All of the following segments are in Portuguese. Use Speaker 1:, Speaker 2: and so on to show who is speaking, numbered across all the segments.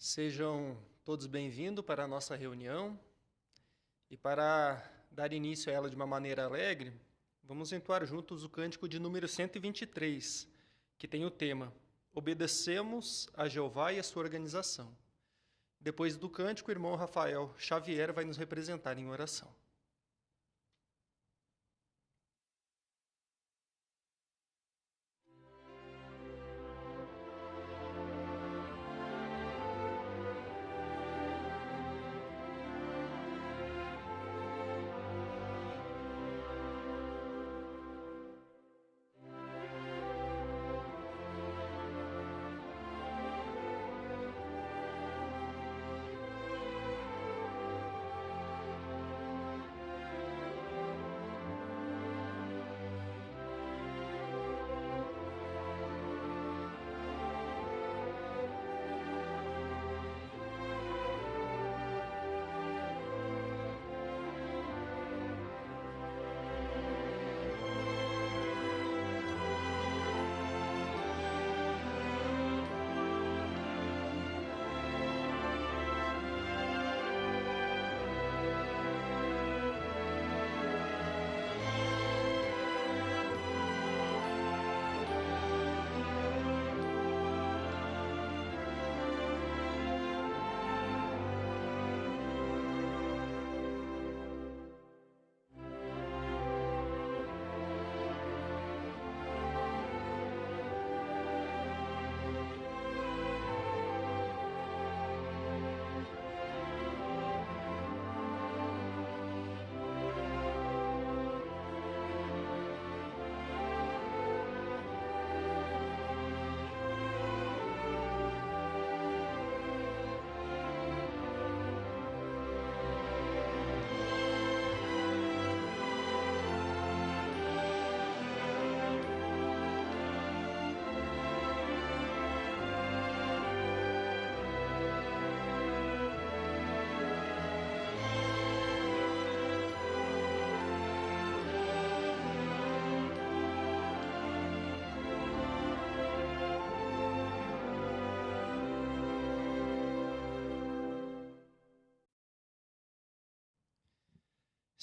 Speaker 1: Sejam todos bem-vindos para a nossa reunião e para dar início a ela de uma maneira alegre, vamos entoar juntos o cântico de número 123, que tem o tema Obedecemos a Jeová e a sua organização. Depois do cântico, o irmão Rafael Xavier vai nos representar em oração.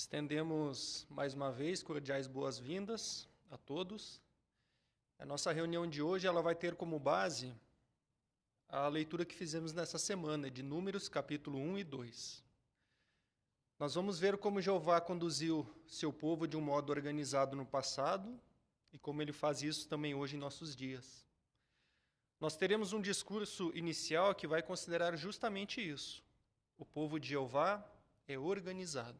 Speaker 1: Estendemos mais uma vez cordiais boas-vindas a todos. A nossa reunião de hoje ela vai ter como base a leitura que fizemos nessa semana, de Números, capítulo 1 e 2. Nós vamos ver como Jeová conduziu seu povo de um modo organizado no passado e como ele faz isso também hoje em nossos dias. Nós teremos um discurso inicial que vai considerar justamente isso. O povo de Jeová é organizado.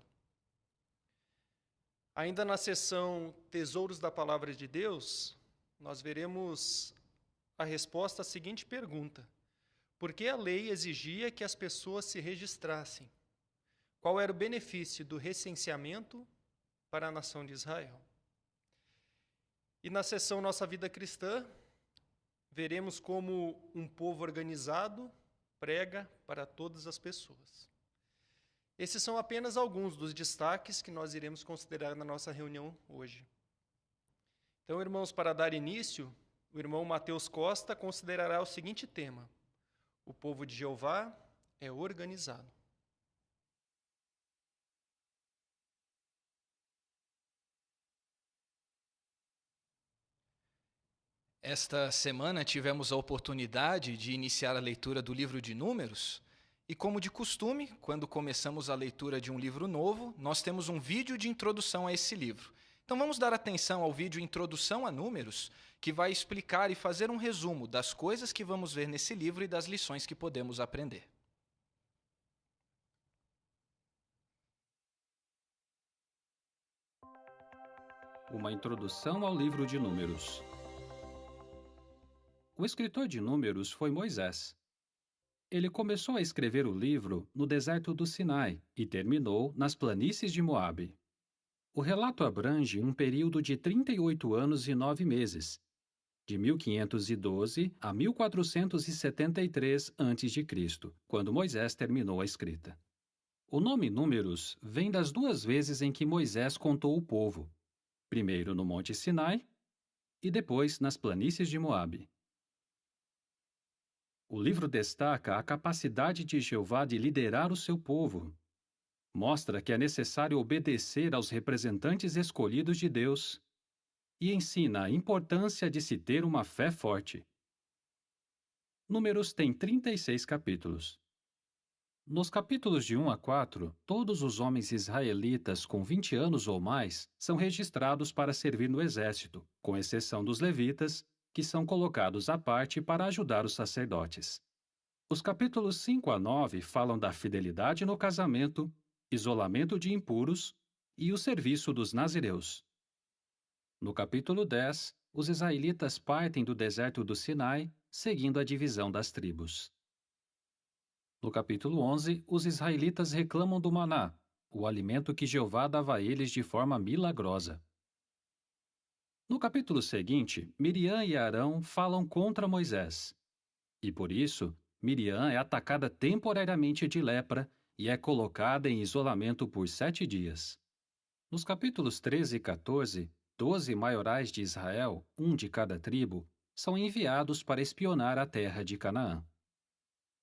Speaker 1: Ainda na seção Tesouros da Palavra de Deus, nós veremos a resposta à seguinte pergunta: por que a lei exigia que as pessoas se registrassem? Qual era o benefício do recenseamento para a nação de Israel? E na seção Nossa Vida Cristã, veremos como um povo organizado prega para todas as pessoas. Esses são apenas alguns dos destaques que nós iremos considerar na nossa reunião hoje. Então, irmãos, para dar início, o irmão Mateus Costa considerará o seguinte tema: o povo de Jeová é organizado.
Speaker 2: Esta semana tivemos a oportunidade de iniciar a leitura do livro de Números e, como de costume, quando começamos a leitura de um livro novo, nós temos um vídeo de introdução a esse livro. Então vamos dar atenção ao vídeo Introdução a Números, que vai explicar e fazer um resumo das coisas que vamos ver nesse livro e das lições que podemos aprender.
Speaker 3: Uma introdução ao livro de Números. O escritor de Números foi Moisés. Ele começou a escrever o livro no deserto do Sinai e terminou nas planícies de Moabe. O relato abrange um período de 38 anos e 9 meses, de 1512 a 1473 a.C., quando Moisés terminou a escrita. O nome Números vem das duas vezes em que Moisés contou o povo, primeiro no Monte Sinai e depois nas planícies de Moabe. O livro destaca a capacidade de Jeová de liderar o seu povo. Mostra que é necessário obedecer aos representantes escolhidos de Deus e ensina a importância de se ter uma fé forte. Números tem 36 capítulos. Nos capítulos de 1 a 4, todos os homens israelitas com 20 anos ou mais são registrados para servir no exército, com exceção dos levitas, que são colocados à parte para ajudar os sacerdotes. Os capítulos 5 a 9 falam da fidelidade no casamento, isolamento de impuros e o serviço dos nazireus. No capítulo 10, os israelitas partem do deserto do Sinai, seguindo a divisão das tribos. No capítulo 11, os israelitas reclamam do maná, o alimento que Jeová dava a eles de forma milagrosa. No capítulo seguinte, Miriam e Arão falam contra Moisés. E por isso, Miriam é atacada temporariamente de lepra e é colocada em isolamento por 7 dias. Nos capítulos 13 e 14, 12 maiorais de Israel, um de cada tribo, são enviados para espionar a terra de Canaã.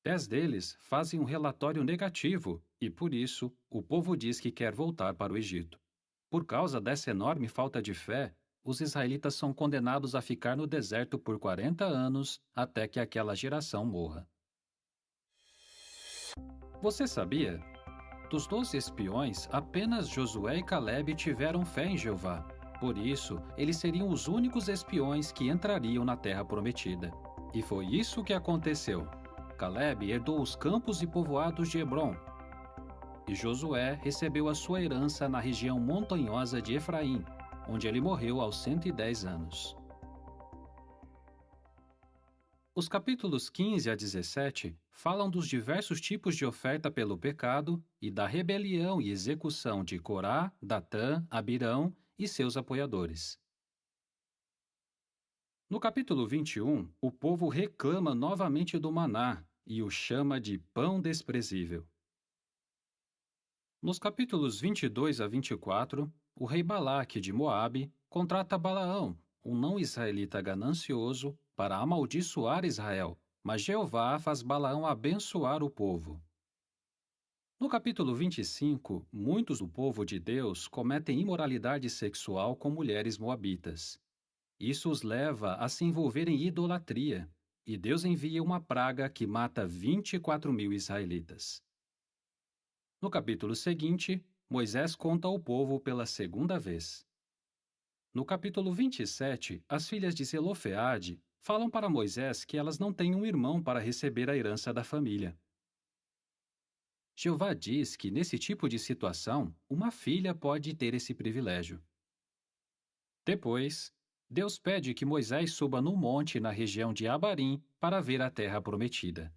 Speaker 3: 10 deles fazem um relatório negativo e, por isso, o povo diz que quer voltar para o Egito. Por causa dessa enorme falta de fé, os israelitas são condenados a ficar no deserto por 40 anos até que aquela geração morra. Você sabia? Dos 12 espiões, apenas Josué e Caleb tiveram fé em Jeová. Por isso, eles seriam os únicos espiões que entrariam na terra prometida. E foi isso que aconteceu. Caleb herdou os campos e povoados de Hebrom, e Josué recebeu a sua herança na região montanhosa de Efraim, onde ele morreu aos 110 anos. Os capítulos 15 a 17 falam dos diversos tipos de oferta pelo pecado e da rebelião e execução de Corá, Datã, Abirão e seus apoiadores. No capítulo 21, o povo reclama novamente do maná e o chama de pão desprezível. Nos capítulos 22 a 24, o rei Balaque de Moabe contrata Balaão, um não-israelita ganancioso, para amaldiçoar Israel, mas Jeová faz Balaão abençoar o povo. No capítulo 25, muitos do povo de Deus cometem imoralidade sexual com mulheres moabitas. Isso os leva a se envolver em idolatria, e Deus envia uma praga que mata 24.000 israelitas. No capítulo seguinte, Moisés conta ao povo pela segunda vez. No capítulo 27, as filhas de Zelofeade falam para Moisés que elas não têm um irmão para receber a herança da família. Jeová diz que, nesse tipo de situação, uma filha pode ter esse privilégio. Depois, Deus pede que Moisés suba no monte na região de Abarim para ver a terra prometida.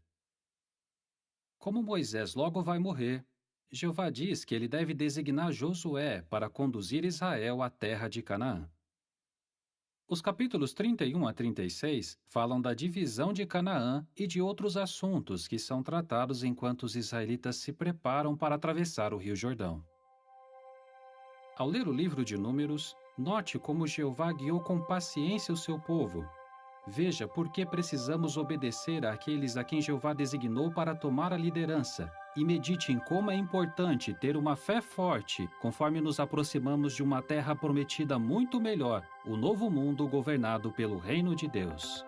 Speaker 3: Como Moisés logo vai morrer, Jeová diz que ele deve designar Josué para conduzir Israel à terra de Canaã. Os capítulos 31 a 36 falam da divisão de Canaã e de outros assuntos que são tratados enquanto os israelitas se preparam para atravessar o Rio Jordão. Ao ler o livro de Números, note como Jeová guiou com paciência o seu povo. Veja por que precisamos obedecer àqueles a quem Jeová designou para tomar a liderança, e medite em como é importante ter uma fé forte conforme nos aproximamos de uma terra prometida muito melhor, o novo mundo governado pelo Reino de Deus.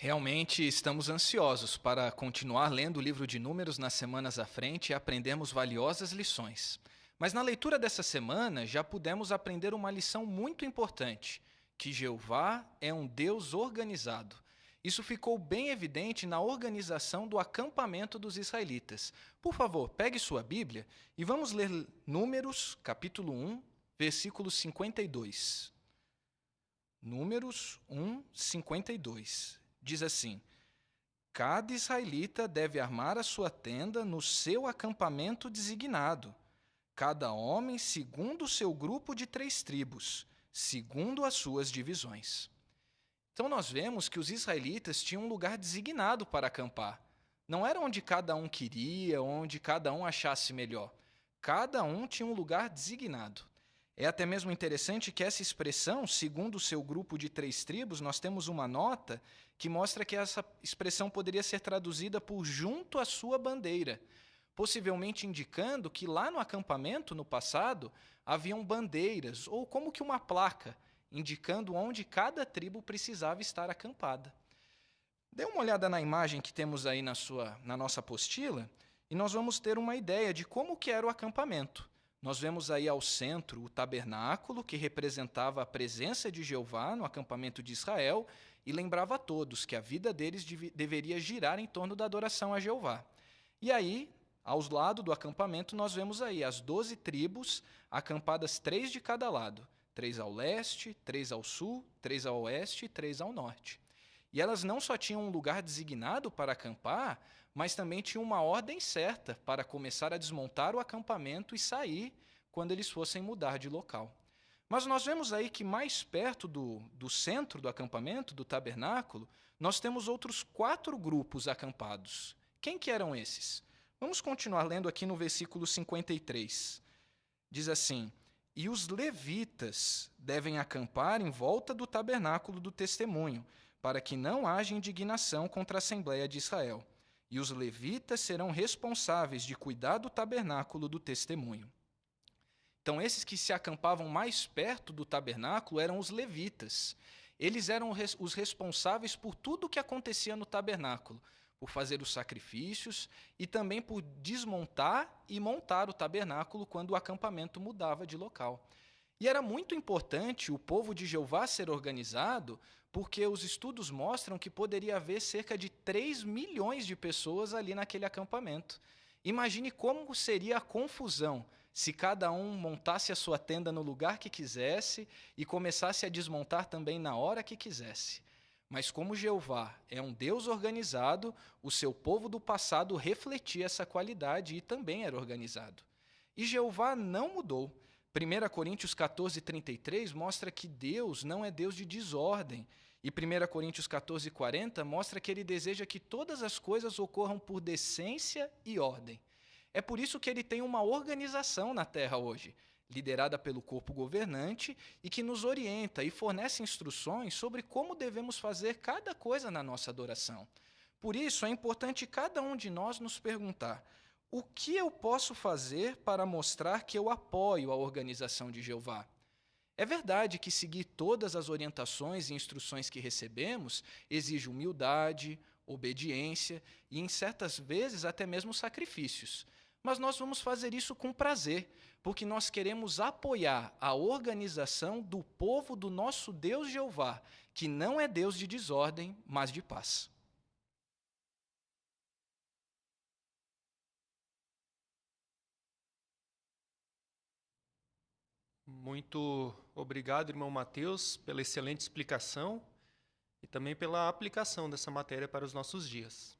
Speaker 2: Realmente estamos ansiosos para continuar lendo o livro de Números nas semanas à frente e aprendermos valiosas lições. Mas na leitura dessa semana já pudemos aprender uma lição muito importante, que Jeová é um Deus organizado. Isso ficou bem evidente na organização do acampamento dos israelitas. Por favor, pegue sua Bíblia e vamos ler Números, capítulo 1, versículo 52. Números 1, 52. Diz assim: cada israelita deve armar a sua tenda no seu acampamento designado, cada homem segundo o seu grupo de 3 tribos, segundo as suas divisões. Então nós vemos que os israelitas tinham um lugar designado para acampar. Não era onde cada um queria, onde cada um achasse melhor. Cada um tinha um lugar designado. É até mesmo interessante que essa expressão, segundo o seu grupo de 3 tribos, nós temos uma nota que mostra que essa expressão poderia ser traduzida por junto à sua bandeira, possivelmente indicando que lá no acampamento, no passado, haviam bandeiras, ou como que uma placa, indicando onde cada tribo precisava estar acampada. Dê uma olhada na imagem que temos aí na nossa apostila, e nós vamos ter uma ideia de como que era o acampamento. Nós vemos aí ao centro o tabernáculo, que representava a presença de Jeová no acampamento de Israel e lembrava a todos que a vida deles deveria girar em torno da adoração a Jeová. E aí, aos lados do acampamento, nós vemos aí as 12 tribos acampadas 3 de cada lado, 3 ao leste, 3 ao sul, 3 ao oeste e 3 ao norte. E elas não só tinham um lugar designado para acampar, mas também tinham uma ordem certa para começar a desmontar o acampamento e sair quando eles fossem mudar de local. Mas nós vemos aí que mais perto do centro do acampamento, do tabernáculo, nós temos outros 4 grupos acampados. Quem que eram esses? Vamos continuar lendo aqui no versículo 53. Diz assim: "E os levitas devem acampar em volta do tabernáculo do testemunho, para que não haja indignação contra a Assembleia de Israel. E os levitas serão responsáveis de cuidar do tabernáculo do testemunho." Então, esses que se acampavam mais perto do tabernáculo eram os levitas. Eles eram os responsáveis por tudo o que acontecia no tabernáculo, por fazer os sacrifícios e também por desmontar e montar o tabernáculo quando o acampamento mudava de local. E era muito importante o povo de Jeová ser organizado, porque os estudos mostram que poderia haver cerca de 3 milhões de pessoas ali naquele acampamento. Imagine como seria a confusão se cada um montasse a sua tenda no lugar que quisesse e começasse a desmontar também na hora que quisesse. Mas como Jeová é um Deus organizado, o seu povo do passado refletia essa qualidade e também era organizado. E Jeová não mudou. 1 Coríntios 14:33 mostra que Deus não é Deus de desordem. E 1 Coríntios 14:40 mostra que ele deseja que todas as coisas ocorram por decência e ordem. É por isso que ele tem uma organização na Terra hoje, liderada pelo corpo governante e que nos orienta e fornece instruções sobre como devemos fazer cada coisa na nossa adoração. Por isso, é importante cada um de nós nos perguntar: o que eu posso fazer para mostrar que eu apoio a organização de Jeová? É verdade que seguir todas as orientações e instruções que recebemos exige humildade, obediência e, em certas vezes, até mesmo sacrifícios. Mas nós vamos fazer isso com prazer, porque nós queremos apoiar a organização do povo do nosso Deus Jeová, que não é Deus de desordem, mas de paz.
Speaker 1: Muito obrigado, irmão Mateus, pela excelente explicação e também pela aplicação dessa matéria para os nossos dias.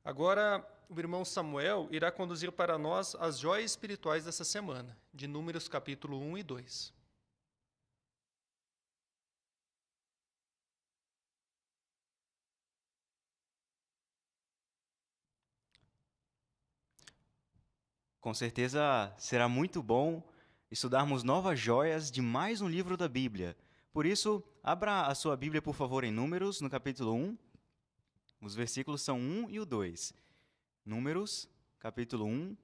Speaker 1: Agora, o irmão Samuel irá conduzir para nós as joias espirituais dessa semana, de Números capítulo 1 e 2.
Speaker 4: Com certeza será muito bom estudarmos novas joias de mais um livro da Bíblia. Por isso, abra a sua Bíblia, por favor, em Números, no capítulo 1. Os versículos são 1 e o 2. Números, capítulo 1,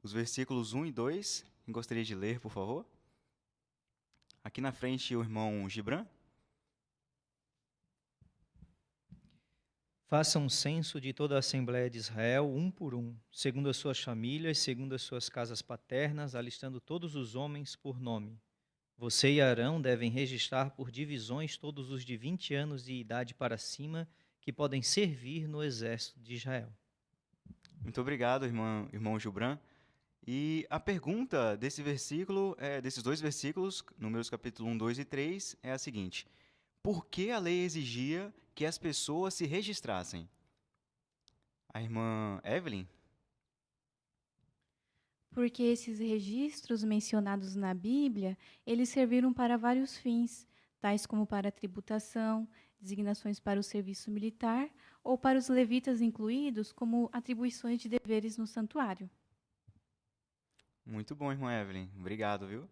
Speaker 4: os versículos 1 e 2. Quem gostaria de ler, por favor? Aqui na frente, o irmão Gibran.
Speaker 5: Faça um censo de toda a Assembleia de Israel, um por um, segundo as suas famílias, segundo as suas casas paternas, alistando todos os homens por nome. Você e Arão devem registrar por divisões todos os de 20 anos de idade para cima que podem servir no exército de Israel.
Speaker 4: Muito obrigado, irmão Gibran. E a pergunta desse versículo, desses dois versículos, Números capítulo 1, 2 e 3, é a seguinte: por que a lei exigia que as pessoas se registrassem? A irmã Evelyn?
Speaker 6: Porque esses registros mencionados na Bíblia, eles serviram para vários fins, tais como para a tributação, designações para o serviço militar, ou para os levitas incluídos como atribuições de deveres no santuário.
Speaker 4: Muito bom, irmã Evelyn. Obrigado, viu?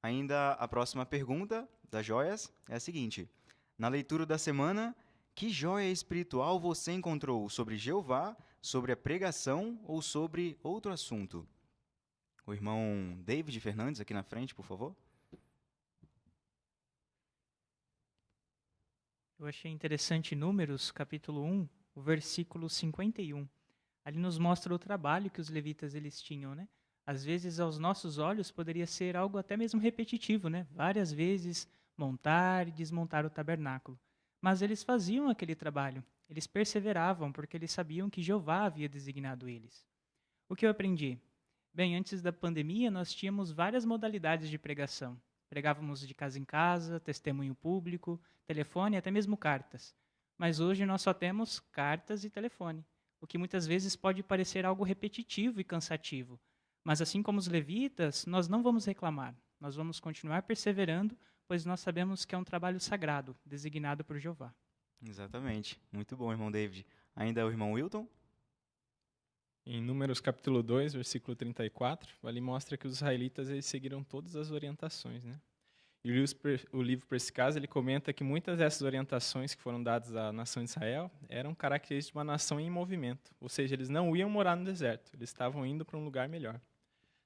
Speaker 4: Ainda a próxima pergunta das joias é a seguinte: na leitura da semana, que joia espiritual você encontrou sobre Jeová, sobre a pregação ou sobre outro assunto? O irmão David Fernandes aqui na frente, por favor.
Speaker 7: Eu achei interessante Números, capítulo 1, o versículo 51. Ali nos mostra o trabalho que os levitas eles tinham, né? Às vezes, aos nossos olhos, poderia ser algo até mesmo repetitivo, né? Várias vezes montar e desmontar o tabernáculo. Mas eles faziam aquele trabalho. Eles perseveravam porque eles sabiam que Jeová havia designado eles. O que eu aprendi? Bem, antes da pandemia, nós tínhamos várias modalidades de pregação. Pregávamos de casa em casa, testemunho público, telefone e até mesmo cartas. Mas hoje nós só temos cartas e telefone, o que muitas vezes pode parecer algo repetitivo e cansativo. Mas assim como os levitas, nós não vamos reclamar. Nós vamos continuar perseverando, pois nós sabemos que é um trabalho sagrado, designado por Jeová.
Speaker 4: Exatamente. Muito bom, irmão David. Ainda o irmão Wilton?
Speaker 8: Em Números capítulo 2, versículo 34, ali mostra que os israelitas eles seguiram todas as orientações, né? E o livro, para esse caso, ele comenta que muitas dessas orientações que foram dadas à nação de Israel eram características de uma nação em movimento, ou seja, eles não iam morar no deserto, eles estavam indo para um lugar melhor.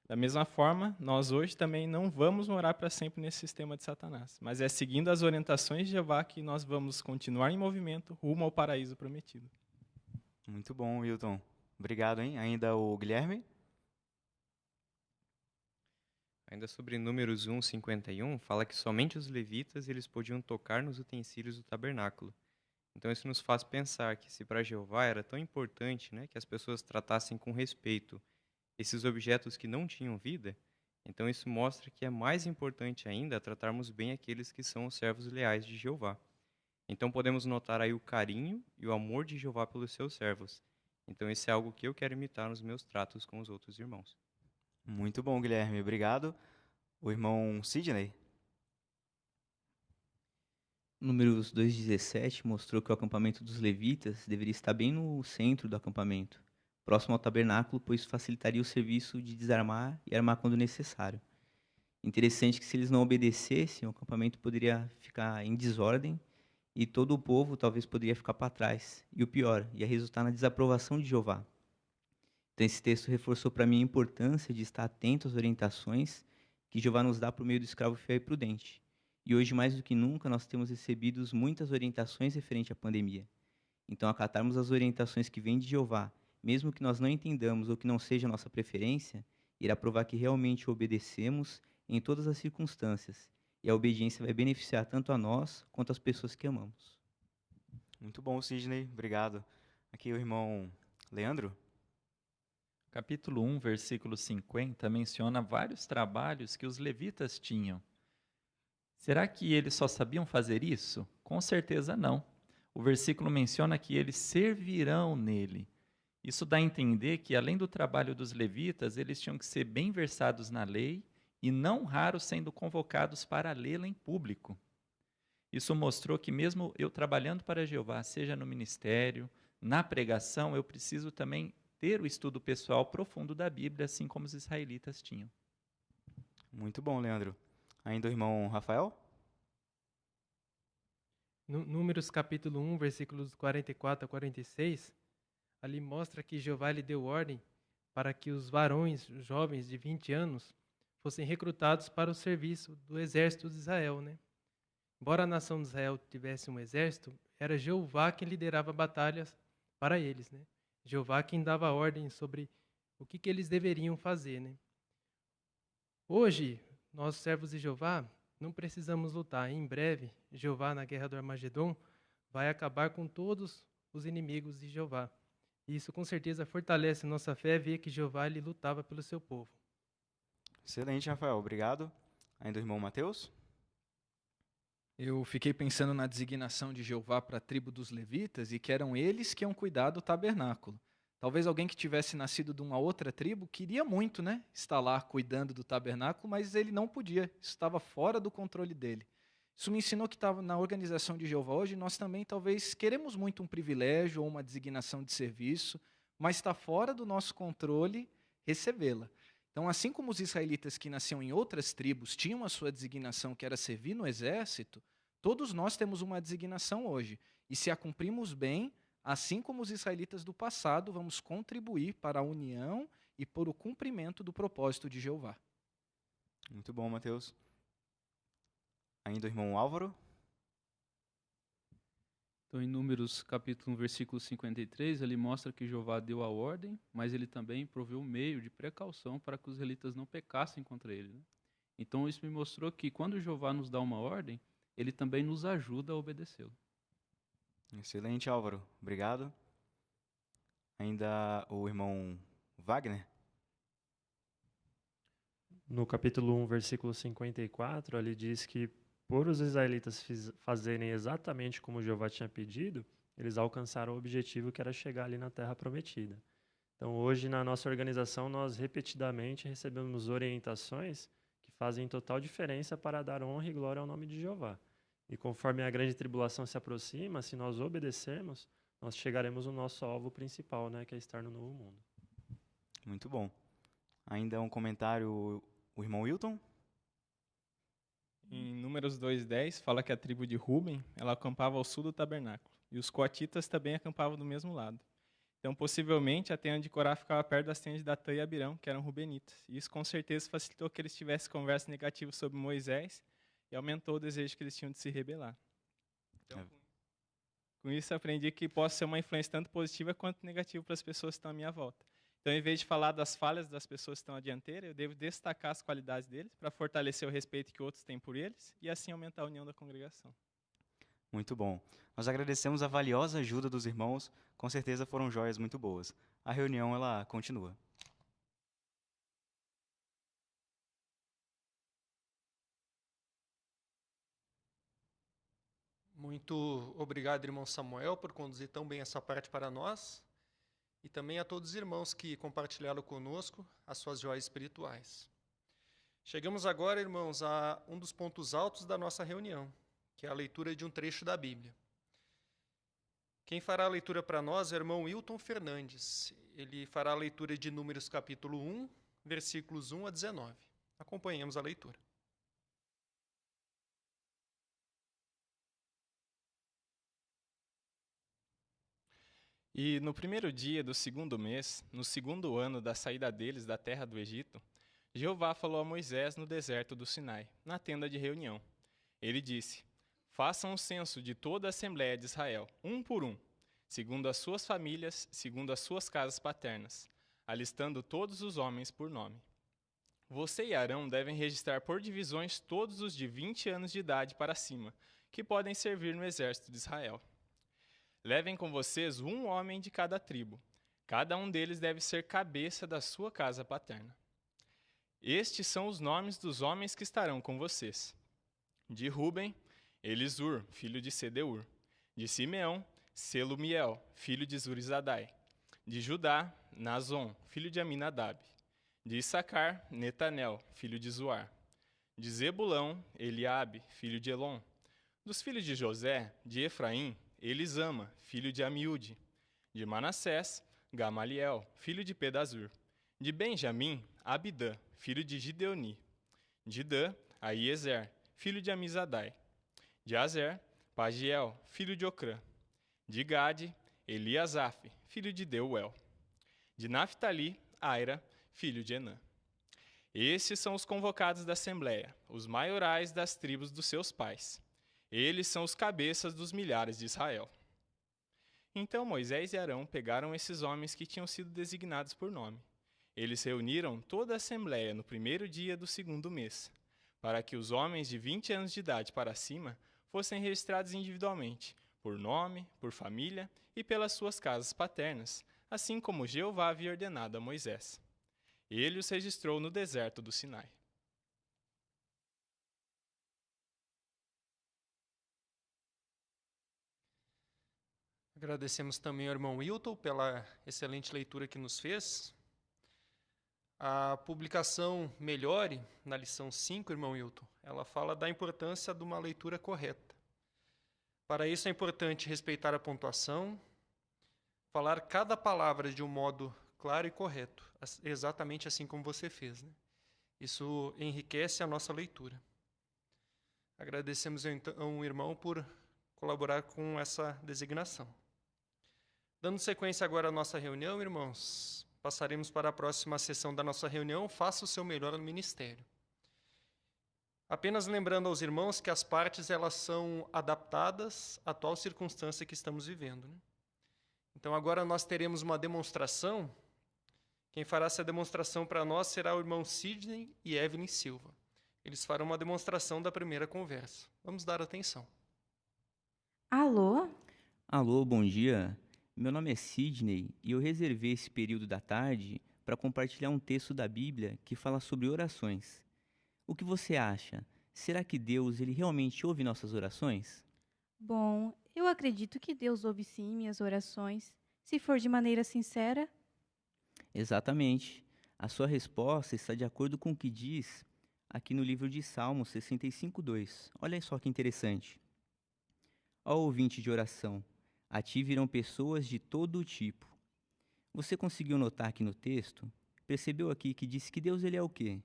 Speaker 8: Da mesma forma, nós hoje também não vamos morar para sempre nesse sistema de Satanás, mas é seguindo as orientações de Jeová que nós vamos continuar em movimento rumo ao paraíso prometido.
Speaker 4: Muito bom, Wilton. Obrigado, hein? Ainda o Guilherme?
Speaker 9: Ainda sobre Números 1:51, fala que somente os levitas eles podiam tocar nos utensílios do tabernáculo. Então isso nos faz pensar que se para Jeová era tão importante, né, que as pessoas tratassem com respeito esses objetos que não tinham vida, então isso mostra que é mais importante ainda tratarmos bem aqueles que são os servos leais de Jeová. Então podemos notar aí o carinho e o amor de Jeová pelos seus servos. Então isso é algo que eu quero imitar nos meus tratos com os outros irmãos.
Speaker 4: Muito bom, Guilherme. Obrigado. O irmão Sidney?
Speaker 10: Números 2:17 mostrou que o acampamento dos levitas deveria estar bem no centro do acampamento, próximo ao tabernáculo, pois facilitaria o serviço de desarmar e armar quando necessário. Interessante que se eles não obedecessem, o acampamento poderia ficar em desordem e todo o povo talvez poderia ficar para trás. E o pior, ia resultar na desaprovação de Jeová. Então esse texto reforçou para mim a importância de estar atento às orientações que Jeová nos dá por meio do escravo fiel e prudente. E hoje, mais do que nunca, nós temos recebido muitas orientações referente à pandemia. Então, acatarmos as orientações que vêm de Jeová, mesmo que nós não entendamos ou que não seja a nossa preferência, irá provar que realmente o obedecemos em todas as circunstâncias. E a obediência vai beneficiar tanto a nós quanto as pessoas que amamos.
Speaker 4: Muito bom, Sidney. Obrigado. Aqui o irmão Leandro?
Speaker 11: Capítulo 1, versículo 50, menciona vários trabalhos que os levitas tinham. Será que eles só sabiam fazer isso? Com certeza não. O versículo menciona que eles servirão nele. Isso dá a entender que, além do trabalho dos levitas, eles tinham que ser bem versados na lei e não raros sendo convocados para lê-la em público. Isso mostrou que mesmo eu trabalhando para Jeová, seja no ministério, na pregação, eu preciso também ter o estudo pessoal profundo da Bíblia, assim como os israelitas tinham.
Speaker 4: Muito bom, Leandro. Ainda o irmão Rafael?
Speaker 12: Números capítulo 1, versículos 44 a 46, ali mostra que Jeová lhe deu ordem para que os varões jovens de 20 anos fossem recrutados para o serviço do exército de Israel, né? Embora a nação de Israel tivesse um exército, era Jeová quem liderava batalhas para eles, né? Jeová quem dava ordem sobre o que eles deveriam fazer, né? Hoje, nós servos de Jeová não precisamos lutar. Em breve, Jeová, na guerra do Armagedon, vai acabar com todos os inimigos de Jeová. E isso com certeza fortalece nossa fé, ver que Jeová ele lutava pelo seu povo.
Speaker 4: Excelente, Rafael. Obrigado. Ainda o irmão Mateus?
Speaker 2: Eu fiquei pensando na designação de Jeová para a tribo dos levitas e que eram eles que iam cuidar do tabernáculo. Talvez alguém que tivesse nascido de uma outra tribo queria muito, né, estar lá cuidando do tabernáculo, mas ele não podia, isso estava fora do controle dele. Isso me ensinou que estava na organização de Jeová hoje, nós também talvez queremos muito um privilégio ou uma designação de serviço, mas está fora do nosso controle recebê-la. Então, Então, assim como os israelitas que nasciam em outras tribos tinham a sua designação, que era servir no exército, todos nós temos uma designação hoje. E se a cumprimos bem, assim como os israelitas do passado, vamos contribuir para a união e para o cumprimento do propósito de Jeová.
Speaker 4: Muito bom, Mateus. Ainda o irmão Álvaro.
Speaker 13: Então, em Números capítulo 1, versículo 53, ele mostra que Jeová deu a ordem, mas ele também proveu um meio de precaução para que os israelitas não pecassem contra ele, né? Então, isso me mostrou que quando Jeová nos dá uma ordem, ele também nos ajuda a obedecê-lo.
Speaker 4: Excelente, Álvaro. Obrigado. Ainda o irmão Wagner.
Speaker 14: No capítulo 1, versículo 54, ele diz que por os israelitas fazerem exatamente como Jeová tinha pedido, eles alcançaram o objetivo que era chegar ali na Terra Prometida. Então, hoje, na nossa organização, nós repetidamente recebemos orientações que fazem total diferença para dar honra e glória ao nome de Jeová. E conforme a grande tribulação se aproxima, se nós obedecermos, nós chegaremos no nosso alvo principal, né, que é estar no novo mundo.
Speaker 4: Muito bom. Ainda um comentário, o irmão Wilton.
Speaker 8: Em Números 2:10 fala que a tribo de Ruben, ela acampava ao sul do tabernáculo, e os coatitas também acampavam do mesmo lado. Então, possivelmente, a tenda de Corá ficava perto das tendas de Datã e Abirão, que eram rubenitas. E isso, com certeza, facilitou que eles tivessem conversa negativa sobre Moisés e aumentou o desejo que eles tinham de se rebelar. Então, com isso, aprendi que posso ser uma influência tanto positiva quanto negativa para as pessoas que estão à minha volta. Então, em vez de falar das falhas das pessoas que estão à dianteira, eu devo destacar as qualidades deles para fortalecer o respeito que outros têm por eles e assim aumentar a união da congregação.
Speaker 4: Muito bom. Nós agradecemos a valiosa ajuda dos irmãos. Com certeza foram joias muito boas. A reunião, ela continua.
Speaker 1: Muito obrigado, irmão Samuel, por conduzir tão bem essa parte para nós. E também a todos os irmãos que compartilharam conosco as suas joias espirituais. Chegamos agora, irmãos, a um dos pontos altos da nossa reunião, que é a leitura de um trecho da Bíblia. Quem fará a leitura para nós é o irmão Wilton Fernandes. Ele fará a leitura de Números capítulo 1, versículos 1 a 19. Acompanhemos a leitura.
Speaker 8: E no primeiro dia do segundo mês, no segundo ano da saída deles da terra do Egito, Jeová falou a Moisés no deserto do Sinai, na tenda de reunião. Ele disse: façam um censo de toda a Assembleia de Israel, um por um, segundo as suas famílias, segundo as suas casas paternas, alistando todos os homens por nome. Você e Arão devem registrar por divisões todos os de 20 anos de idade para cima, que podem servir no exército de Israel. Levem com vocês um homem de cada tribo. Cada um deles deve ser cabeça da sua casa paterna. Estes são os nomes dos homens que estarão com vocês. De Ruben, Elisur, filho de Sedeur. De Simeão, Selumiel, filho de Zurizadai. De Judá, Nazon, filho de Aminadab. De Issacar, Netanel, filho de Zuar. De Zebulão, Eliabe, filho de Elon. Dos filhos de José, de Efraim, Elisama, filho de Amiúde. De Manassés, Gamaliel, filho de Pedazur. De Benjamim, Abidã, filho de Gideoni. De Dan, Aiezer, filho de Amizadai. De Azer, Pagiel, filho de Ocrã. De Gade, Eliasaf, filho de Deuel. De Naphtali, Aira, filho de Enã. Esses são os convocados da Assembleia, os maiorais das tribos dos seus pais. Eles são os cabeças dos milhares de Israel. Então Moisés e Arão pegaram esses homens que tinham sido designados por nome. Eles reuniram toda a Assembleia no primeiro dia do segundo mês, para que os homens de 20 anos de idade para cima fossem registrados individualmente, por nome, por família e pelas suas casas paternas, assim como Jeová havia ordenado a Moisés. Ele os registrou no deserto do Sinai.
Speaker 1: Agradecemos também ao irmão Wilton pela excelente leitura que nos fez. A publicação Melhore, na lição 5, irmão Wilton, ela fala da importância de uma leitura correta. Para isso é importante respeitar a pontuação, falar cada palavra de um modo claro e correto, exatamente assim como você fez, né? Isso enriquece a nossa leitura. Agradecemos então, irmão, por colaborar com essa designação. Dando sequência agora à nossa reunião, irmãos, passaremos para a próxima sessão da nossa reunião. Faça o seu melhor no ministério. Apenas lembrando aos irmãos que as partes elas são adaptadas à atual circunstância que estamos vivendo, né? Então agora nós teremos uma demonstração. Quem fará essa demonstração para nós será o irmão Sidney e Evelyn Silva. Eles farão uma demonstração da primeira conversa. Vamos dar atenção.
Speaker 6: Alô?
Speaker 10: Alô, bom dia. Meu nome é Sidney e eu reservei esse período da tarde para compartilhar um texto da Bíblia que fala sobre orações. O que você acha? Será que Deus ele realmente ouve nossas orações?
Speaker 6: Bom, eu acredito que Deus ouve sim minhas orações, se for de maneira sincera.
Speaker 10: Exatamente. A sua resposta está de acordo com o que diz aqui no livro de Salmos 65:2. Olha só que interessante. Ó ouvinte de oração, a ti virão pessoas de todo o tipo. Você conseguiu notar aqui no texto? Percebeu aqui que diz que Deus ele é o quê?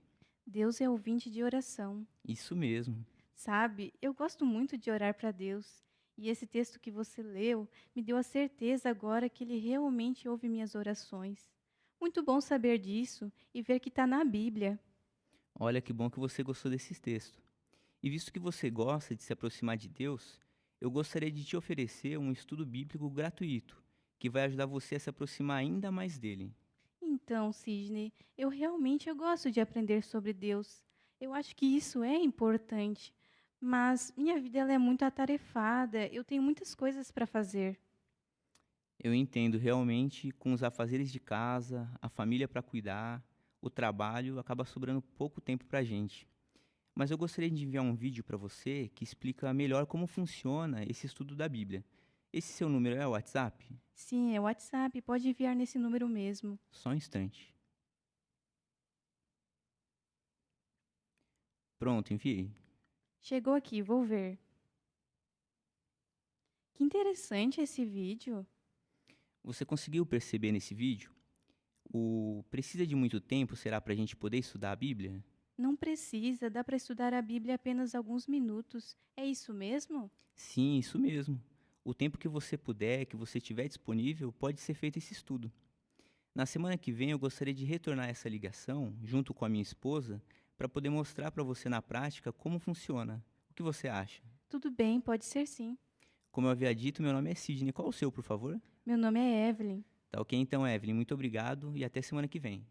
Speaker 6: Deus é ouvinte de oração.
Speaker 10: Isso mesmo.
Speaker 6: Sabe, eu gosto muito de orar para Deus. E esse texto que você leu me deu a certeza agora que Ele realmente ouve minhas orações. Muito bom saber disso e ver que está na Bíblia.
Speaker 10: Olha que bom que você gostou desses textos. E visto que você gosta de se aproximar de Deus, eu gostaria de te oferecer um estudo bíblico gratuito, que vai ajudar você a se aproximar ainda mais dele.
Speaker 6: Então, Sidney, eu realmente gosto de aprender sobre Deus. Eu acho que isso é importante. Mas minha vida ela é muito atarefada, eu tenho muitas coisas para fazer.
Speaker 10: Eu entendo, realmente, com os afazeres de casa, a família para cuidar, o trabalho, acaba sobrando pouco tempo para a gente. Mas eu gostaria de enviar um vídeo para você que explica melhor como funciona esse estudo da Bíblia. Esse seu número é o WhatsApp?
Speaker 6: Sim, é o WhatsApp, pode enviar nesse número mesmo.
Speaker 10: Só um instante. Pronto, enviei.
Speaker 6: Chegou aqui, vou ver. Que interessante esse vídeo.
Speaker 10: Você conseguiu perceber nesse vídeo? Precisa de muito tempo, será, para a gente poder estudar a Bíblia?
Speaker 6: Não precisa, dá para estudar a Bíblia apenas alguns minutos. É isso mesmo?
Speaker 10: Sim, isso mesmo. O tempo que você puder, que você tiver disponível, pode ser feito esse estudo. Na semana que vem eu gostaria de retornar essa ligação, junto com a minha esposa, para poder mostrar para você na prática como funciona. O que você acha?
Speaker 6: Tudo bem, pode ser sim.
Speaker 10: Como eu havia dito, meu nome é Sidney. Qual o seu, por favor?
Speaker 6: Meu nome é Evelyn.
Speaker 10: Tá ok então, Evelyn. Muito obrigado e até semana que vem.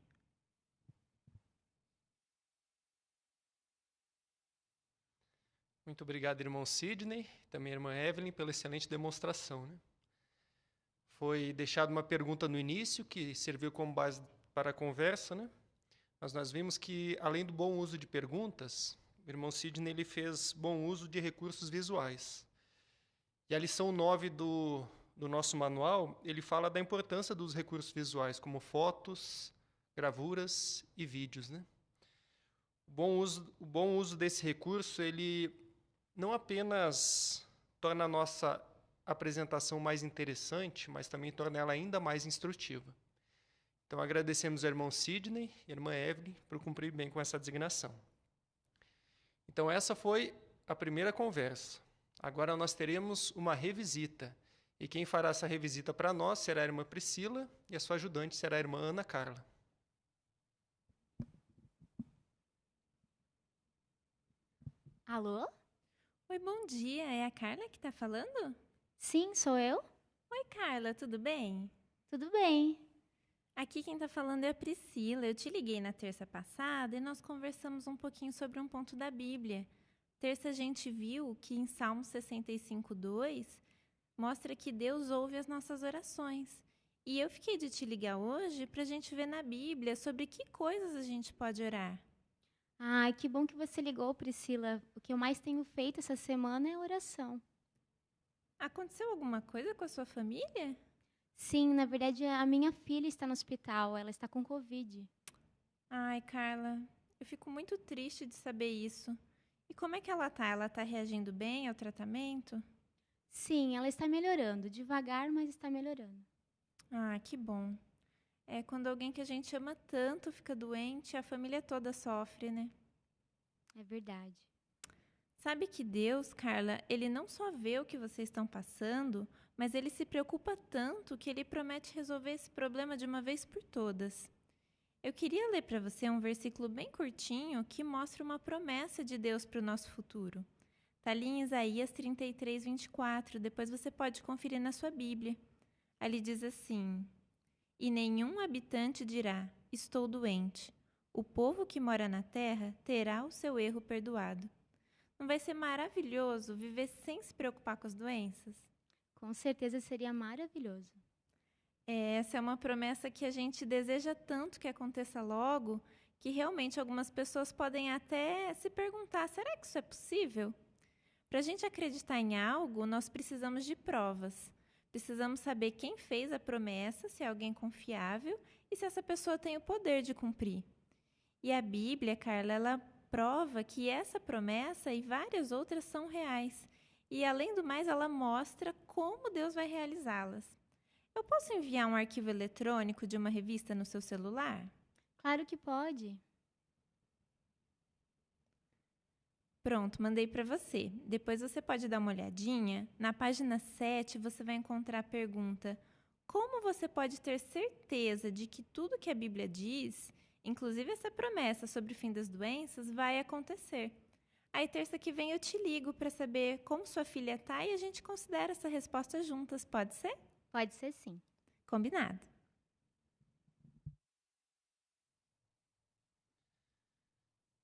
Speaker 1: Muito obrigado, irmão Sidney, também irmã Evelyn, pela excelente demonstração, né? Foi deixada uma pergunta no início, que serviu como base para a conversa, né? Mas nós vimos que, além do bom uso de perguntas, o irmão Sidney ele fez bom uso de recursos visuais. E a lição 9 do nosso manual, ele fala da importância dos recursos visuais, como fotos, gravuras e vídeos, né? O bom uso desse recurso, ele não apenas torna a nossa apresentação mais interessante, mas também torna ela ainda mais instrutiva. Então, agradecemos ao irmão Sidney e à irmã Evelyn por cumprir bem com essa designação. Então, essa foi a primeira conversa. Agora nós teremos uma revisita. E quem fará essa revisita para nós será a irmã Priscila e a sua ajudante será a irmã Ana Carla.
Speaker 15: Alô? Oi, bom dia. É a Carla que está falando?
Speaker 16: Sim, sou eu.
Speaker 15: Oi, Carla, tudo bem?
Speaker 16: Tudo bem.
Speaker 15: Aqui quem está falando é a Priscila. Eu te liguei na terça passada e nós conversamos um pouquinho sobre um ponto da Bíblia. Terça a gente viu que em Salmo 65:2 mostra que Deus ouve as nossas orações. E eu fiquei de te ligar hoje para a gente ver na Bíblia sobre que coisas a gente pode orar.
Speaker 16: Ai, que bom que você ligou, Priscila. O que eu mais tenho feito essa semana é oração.
Speaker 15: Aconteceu alguma coisa com a sua família?
Speaker 16: Sim, na verdade, a minha filha está no hospital. Ela está com Covid.
Speaker 15: Ai, Carla, eu fico muito triste de saber isso. E como é que ela tá? Ela tá reagindo bem ao tratamento?
Speaker 16: Sim, ela está melhorando. Devagar, mas está melhorando.
Speaker 15: Ah, que bom. É quando alguém que a gente ama tanto fica doente, a família toda sofre, né?
Speaker 16: É verdade.
Speaker 15: Sabe que Deus, Carla, ele não só vê o que vocês estão passando, mas ele se preocupa tanto que ele promete resolver esse problema de uma vez por todas. Eu queria ler para você um versículo bem curtinho que mostra uma promessa de Deus para o nosso futuro. Está ali em Isaías 33, 24. Depois você pode conferir na sua Bíblia. Ali diz assim: E nenhum habitante dirá, estou doente. O povo que mora na terra terá o seu erro perdoado. Não vai ser maravilhoso viver sem se preocupar com as doenças?
Speaker 16: Com certeza seria maravilhoso.
Speaker 15: Essa é uma promessa que a gente deseja tanto que aconteça logo, que realmente algumas pessoas podem até se perguntar, será que isso é possível? Para a gente acreditar em algo, nós precisamos de provas. Precisamos saber quem fez a promessa, se é alguém confiável e se essa pessoa tem o poder de cumprir. E a Bíblia, Carla, ela prova que essa promessa e várias outras são reais. E, além do mais, ela mostra como Deus vai realizá-las. Eu posso enviar um arquivo eletrônico de uma revista no seu celular?
Speaker 16: Claro que pode.
Speaker 15: Pronto, mandei para você. Depois você pode dar uma olhadinha. Na página 7, você vai encontrar a pergunta: como você pode ter certeza de que tudo que a Bíblia diz, inclusive essa promessa sobre o fim das doenças, vai acontecer? Aí, terça que vem, eu te ligo para saber como sua filha está e a gente considera essa resposta juntas. Pode ser?
Speaker 16: Pode ser sim.
Speaker 15: Combinado.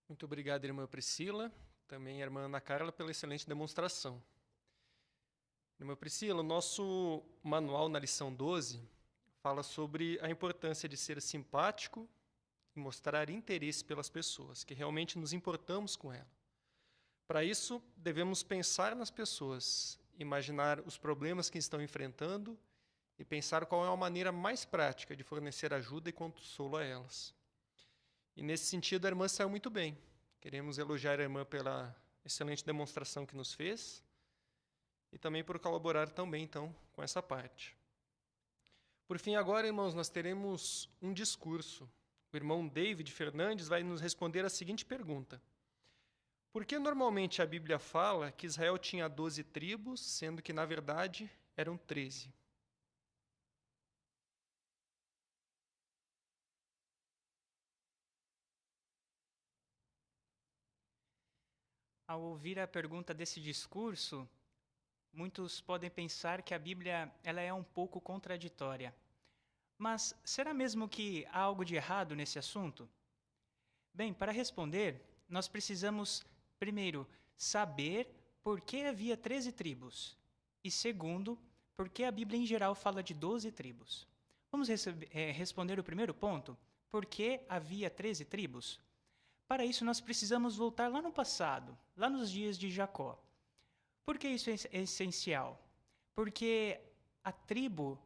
Speaker 1: Muito obrigado, irmã Priscila. Também a irmã Ana Carla pela excelente demonstração. Irmã Priscila, o nosso manual na lição 12 fala sobre a importância de ser simpático e mostrar interesse pelas pessoas, que realmente nos importamos com ela. Para isso, devemos pensar nas pessoas, imaginar os problemas que estão enfrentando e pensar qual é a maneira mais prática de fornecer ajuda e consolo a elas. E nesse sentido, a irmã saiu muito bem. Queremos elogiar a irmã pela excelente demonstração que nos fez e também por colaborar também, então, com essa parte. Por fim, agora, irmãos, nós teremos um discurso. O irmão David Fernandes vai nos responder a seguinte pergunta: por que normalmente a Bíblia fala que Israel tinha 12 tribos, sendo que, na verdade, eram 13?
Speaker 7: Ao ouvir a pergunta desse discurso, muitos podem pensar que a Bíblia ela é um pouco contraditória. Mas será mesmo que há algo de errado nesse assunto? Bem, para responder, nós precisamos, primeiro, saber por que havia 13 tribos. E segundo, por que a Bíblia em geral fala de 12 tribos. Vamos responder o primeiro ponto? Por que havia 13 tribos? Para isso, nós precisamos voltar lá no passado, lá nos dias de Jacó. Por que isso é essencial? Porque a tribo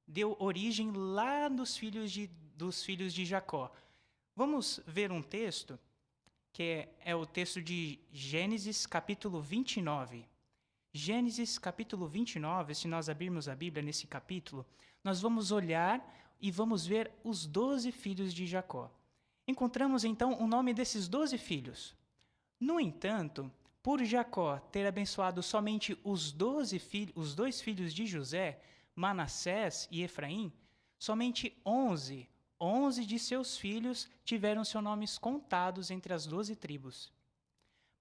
Speaker 7: deu origem lá dos filhos de Jacó. Vamos ver um texto, que é o texto de Gênesis, capítulo 29. Gênesis, capítulo 29, se nós abrirmos a Bíblia nesse capítulo, nós vamos olhar e vamos ver os 12 filhos de Jacó. Encontramos, então, o nome desses 12 filhos. No entanto, por Jacó ter abençoado somente os 2 filhos de José, Manassés e Efraim, somente 11 de seus filhos tiveram seus nomes contados entre as 12 tribos.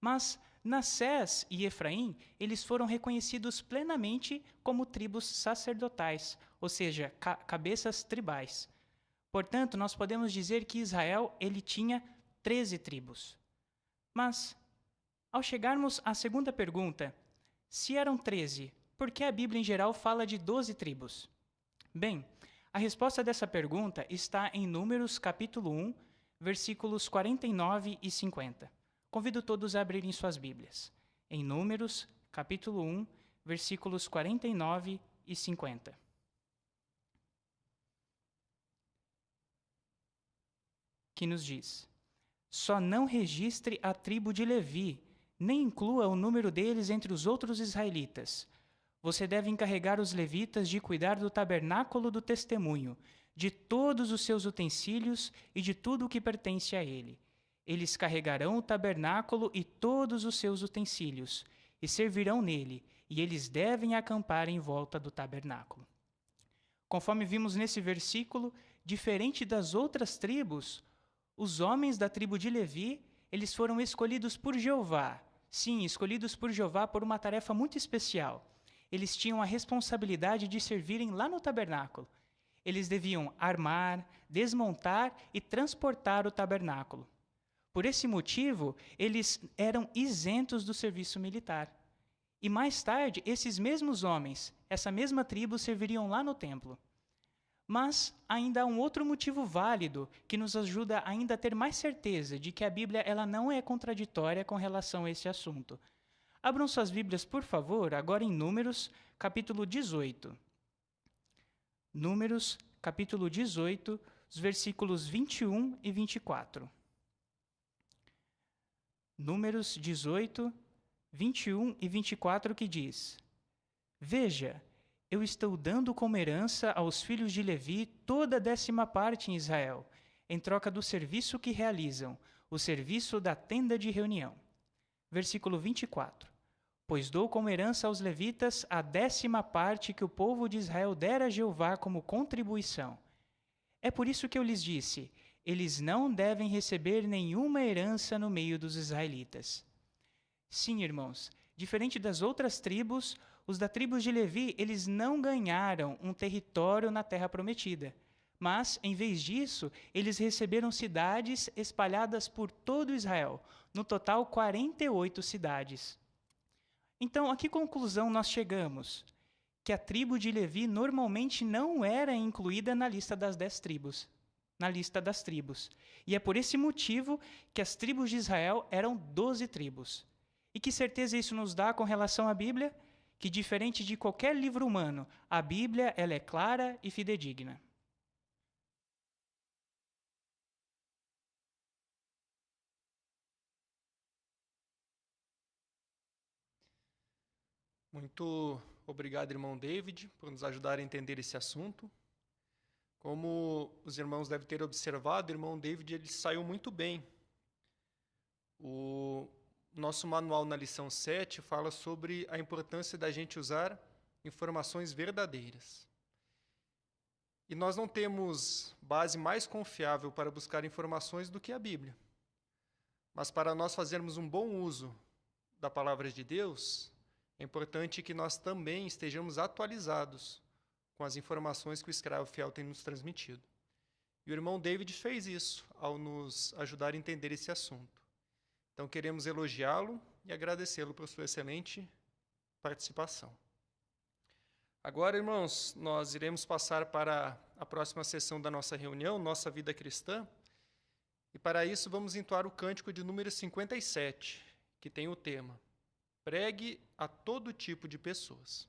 Speaker 7: Mas Manassés e Efraim, eles foram reconhecidos plenamente como tribos sacerdotais, ou seja, cabeças tribais. Portanto, nós podemos dizer que Israel ele tinha 13 tribos. Mas, ao chegarmos à segunda pergunta, se eram 13, por que a Bíblia em geral fala de 12 tribos? Bem, a resposta dessa pergunta está em Números capítulo 1, versículos 49 e 50. Convido todos a abrirem suas Bíblias. Em Números capítulo 1, versículos 49 e 50. Que nos diz: só não registre a tribo de Levi, nem inclua o número deles entre os outros israelitas. Você deve encarregar os levitas de cuidar do tabernáculo do testemunho, de todos os seus utensílios e de tudo o que pertence a ele. Eles carregarão o tabernáculo e todos os seus utensílios, e servirão nele, e eles devem acampar em volta do tabernáculo. Conforme vimos nesse versículo, diferente das outras tribos, os homens da tribo de Levi, eles foram escolhidos por Jeová. Sim, escolhidos por Jeová por uma tarefa muito especial. Eles tinham a responsabilidade de servirem lá no tabernáculo. Eles deviam armar, desmontar e transportar o tabernáculo. Por esse motivo, eles eram isentos do serviço militar. E mais tarde, esses mesmos homens, essa mesma tribo, serviriam lá no templo. Mas ainda há um outro motivo válido que nos ajuda ainda a ter mais certeza de que a Bíblia ela não é contraditória com relação a esse assunto. Abram suas Bíblias, por favor, agora em Números, capítulo 18. Números, capítulo 18, os versículos 21 e 24. Números 18, 21 e 24, que diz: Veja, eu estou dando como herança aos filhos de Levi toda a 10ª parte em Israel, em troca do serviço que realizam, o serviço da tenda de reunião. Versículo 24. Pois dou como herança aos levitas a 10ª parte que o povo de Israel dera a Jeová como contribuição. É por isso que eu lhes disse, eles não devem receber nenhuma herança no meio dos israelitas. Sim, irmãos, diferente das outras tribos, os da tribo de Levi, eles não ganharam um território na terra prometida. Mas, em vez disso, eles receberam cidades espalhadas por todo Israel, no total 48 cidades. Então, a que conclusão nós chegamos? Que a tribo de Levi normalmente não era incluída na lista das 10 tribos, na lista das tribos. E é por esse motivo que as tribos de Israel eram 12 tribos. E que certeza isso nos dá com relação à Bíblia? Que, diferente de qualquer livro humano, a Bíblia ela é clara e fidedigna.
Speaker 1: Muito obrigado, irmão David, por nos ajudar a entender esse assunto. Como os irmãos devem ter observado, o irmão David ele saiu muito bem. O nosso manual na lição 7 fala sobre a importância da gente usar informações verdadeiras. E nós não temos base mais confiável para buscar informações do que a Bíblia. Mas para nós fazermos um bom uso da palavra de Deus, é importante que nós também estejamos atualizados com as informações que o escravo fiel tem nos transmitido. E o irmão David fez isso ao nos ajudar a entender esse assunto. Então, queremos elogiá-lo e agradecê-lo por sua excelente participação. Agora, irmãos, nós iremos passar para a próxima sessão da nossa reunião, Nossa Vida Cristã. E para isso, vamos entoar o cântico de número 57, que tem o tema: Pregue a todo tipo de pessoas.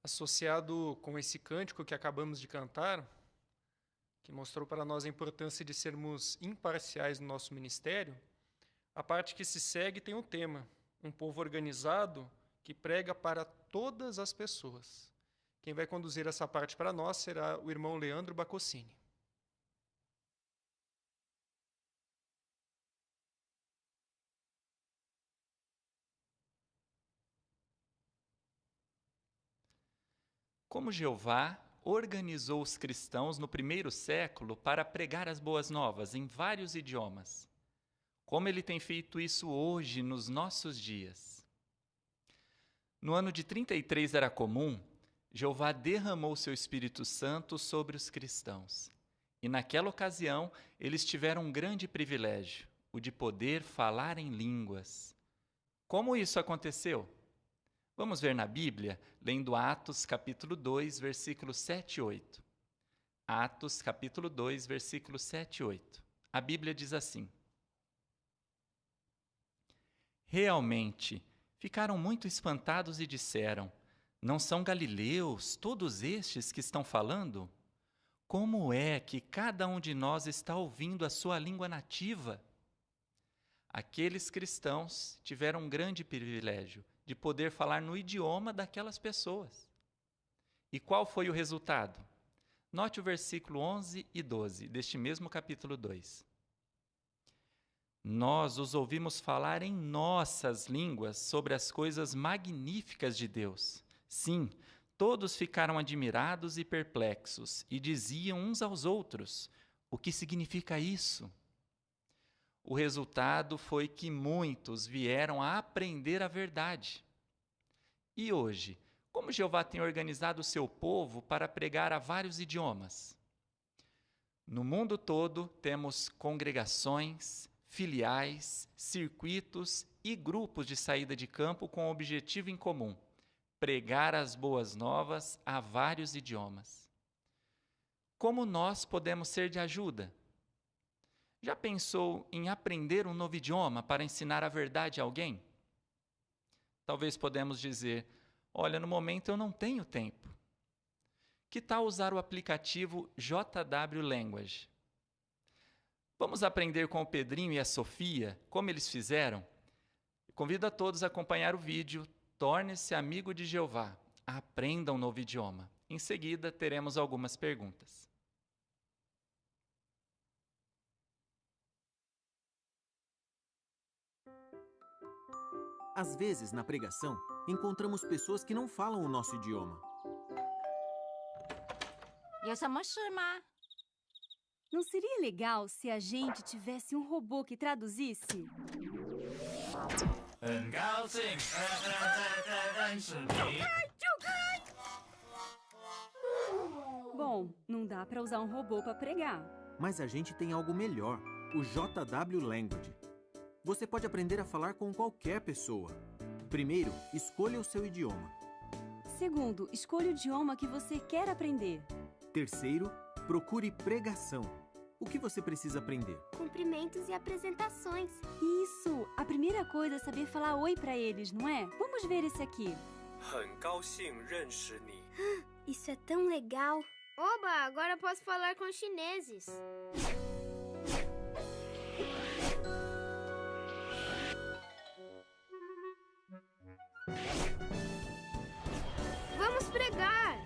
Speaker 1: Associado com esse cântico que acabamos de cantar, que mostrou para nós a importância de sermos imparciais no nosso ministério, a parte que se segue tem um tema: um povo organizado que prega para todas as pessoas. Quem vai conduzir essa parte para nós será o irmão Leandro Bacocini.
Speaker 11: Como Jeová organizou os cristãos no primeiro século para pregar as boas novas em vários idiomas. Como ele tem feito isso hoje, nos nossos dias. No ano de 33 era comum, Jeová derramou seu Espírito Santo sobre os cristãos. E naquela ocasião, eles tiveram um grande privilégio, o de poder falar em línguas. Como isso aconteceu? Vamos ver na Bíblia, lendo Atos capítulo 2, versículos 7 e 8. Atos capítulo 2, versículos 7 e 8. A Bíblia diz assim: Realmente, ficaram muito espantados e disseram: Não são galileus todos estes que estão falando? Como é que cada um de nós está ouvindo a sua língua nativa? Aqueles cristãos tiveram um grande privilégio de poder falar no idioma daquelas pessoas. E qual foi o resultado? Note o versículo 11 e 12 deste mesmo capítulo 2. Nós os ouvimos falar em nossas línguas sobre as coisas magníficas de Deus. Sim, todos ficaram admirados e perplexos e diziam uns aos outros: o que significa isso? O resultado foi que muitos vieram a aprender a verdade. E hoje, como Jeová tem organizado o seu povo para pregar a vários idiomas? No mundo todo, temos congregações, filiais, circuitos e grupos de saída de campo com o objetivo em comum: pregar as boas novas a vários idiomas. Como nós podemos ser de ajuda? Já pensou em aprender um novo idioma para ensinar a verdade a alguém? Talvez podemos dizer: olha, no momento eu não tenho tempo. Que tal usar o aplicativo JW Language? Vamos aprender com o Pedrinho e a Sofia como eles fizeram? Convido a todos a acompanhar o vídeo Torne-se amigo de Jeová. Aprenda um novo idioma. Em seguida, teremos algumas perguntas.
Speaker 17: Às vezes, na pregação, encontramos pessoas que não falam o nosso idioma.
Speaker 18: Não seria legal se a gente tivesse um robô que traduzisse? Bom, não dá para usar um robô para pregar.
Speaker 17: Mas a gente tem algo melhor, o JW Language. Você pode aprender a falar com qualquer pessoa. Primeiro, escolha o seu idioma.
Speaker 18: Segundo, escolha o idioma que você quer aprender.
Speaker 17: Terceiro, procure pregação. O que você precisa aprender?
Speaker 19: Cumprimentos e apresentações.
Speaker 18: Isso! A primeira coisa é saber falar oi para eles, não é? Vamos ver esse aqui.
Speaker 19: Isso é tão legal. Oba, agora posso falar com os chineses. Vamos pregar.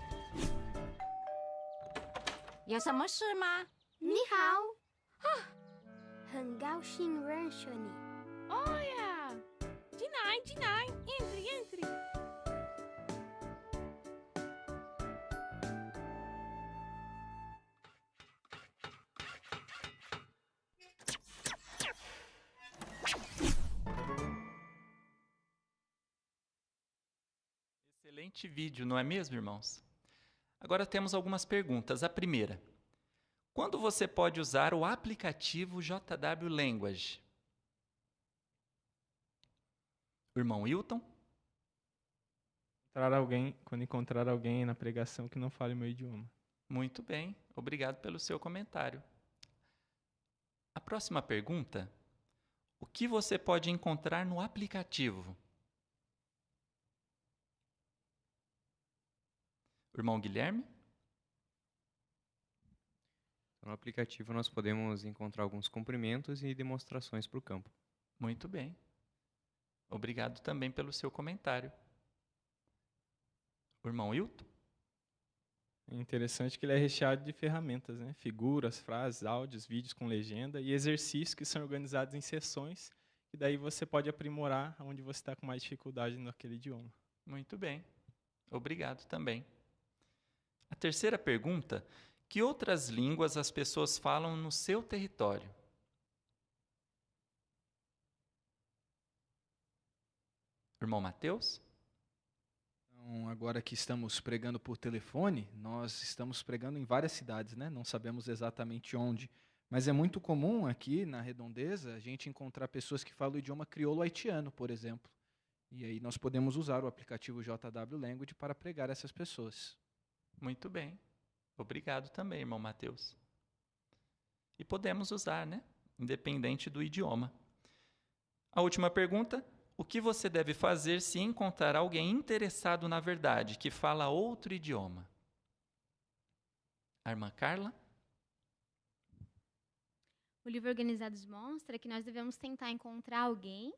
Speaker 19: Ni hao.
Speaker 20: Olha! Dinai, entre.
Speaker 11: Excelente vídeo, não é mesmo, irmãos? Agora temos algumas perguntas. A primeira: quando você pode usar o aplicativo JW Language? O irmão Wilton?
Speaker 8: Quando encontrar alguém na pregação que não fale meu idioma.
Speaker 11: Muito bem, obrigado pelo seu comentário. A próxima pergunta: o que você pode encontrar no aplicativo? Irmão Guilherme?
Speaker 9: No aplicativo nós podemos encontrar alguns cumprimentos e demonstrações para o campo.
Speaker 11: Muito bem. Obrigado também pelo seu comentário. O irmão Hilton?
Speaker 8: É interessante que ele é recheado de ferramentas, né? Figuras, frases, áudios, vídeos com legenda e exercícios que são organizados em sessões, e daí você pode aprimorar onde você está com mais dificuldade naquele idioma.
Speaker 11: Muito bem. Obrigado também. A terceira pergunta: que outras línguas as pessoas falam no seu território? Irmão Mateus?
Speaker 2: Então, agora que estamos pregando por telefone, nós estamos pregando em várias cidades, né? Não sabemos exatamente onde, mas é muito comum aqui na Redondeza a gente encontrar pessoas que falam o idioma crioulo haitiano, por exemplo. E aí nós podemos usar o aplicativo JW Language para pregar essas pessoas.
Speaker 11: Muito bem. Obrigado também, irmão Mateus. E podemos usar, né? Independente do idioma. A última pergunta: o que você deve fazer se encontrar alguém interessado na verdade, que fala outro idioma? A irmã Carla?
Speaker 16: O livro Organizados mostra que nós devemos tentar encontrar alguém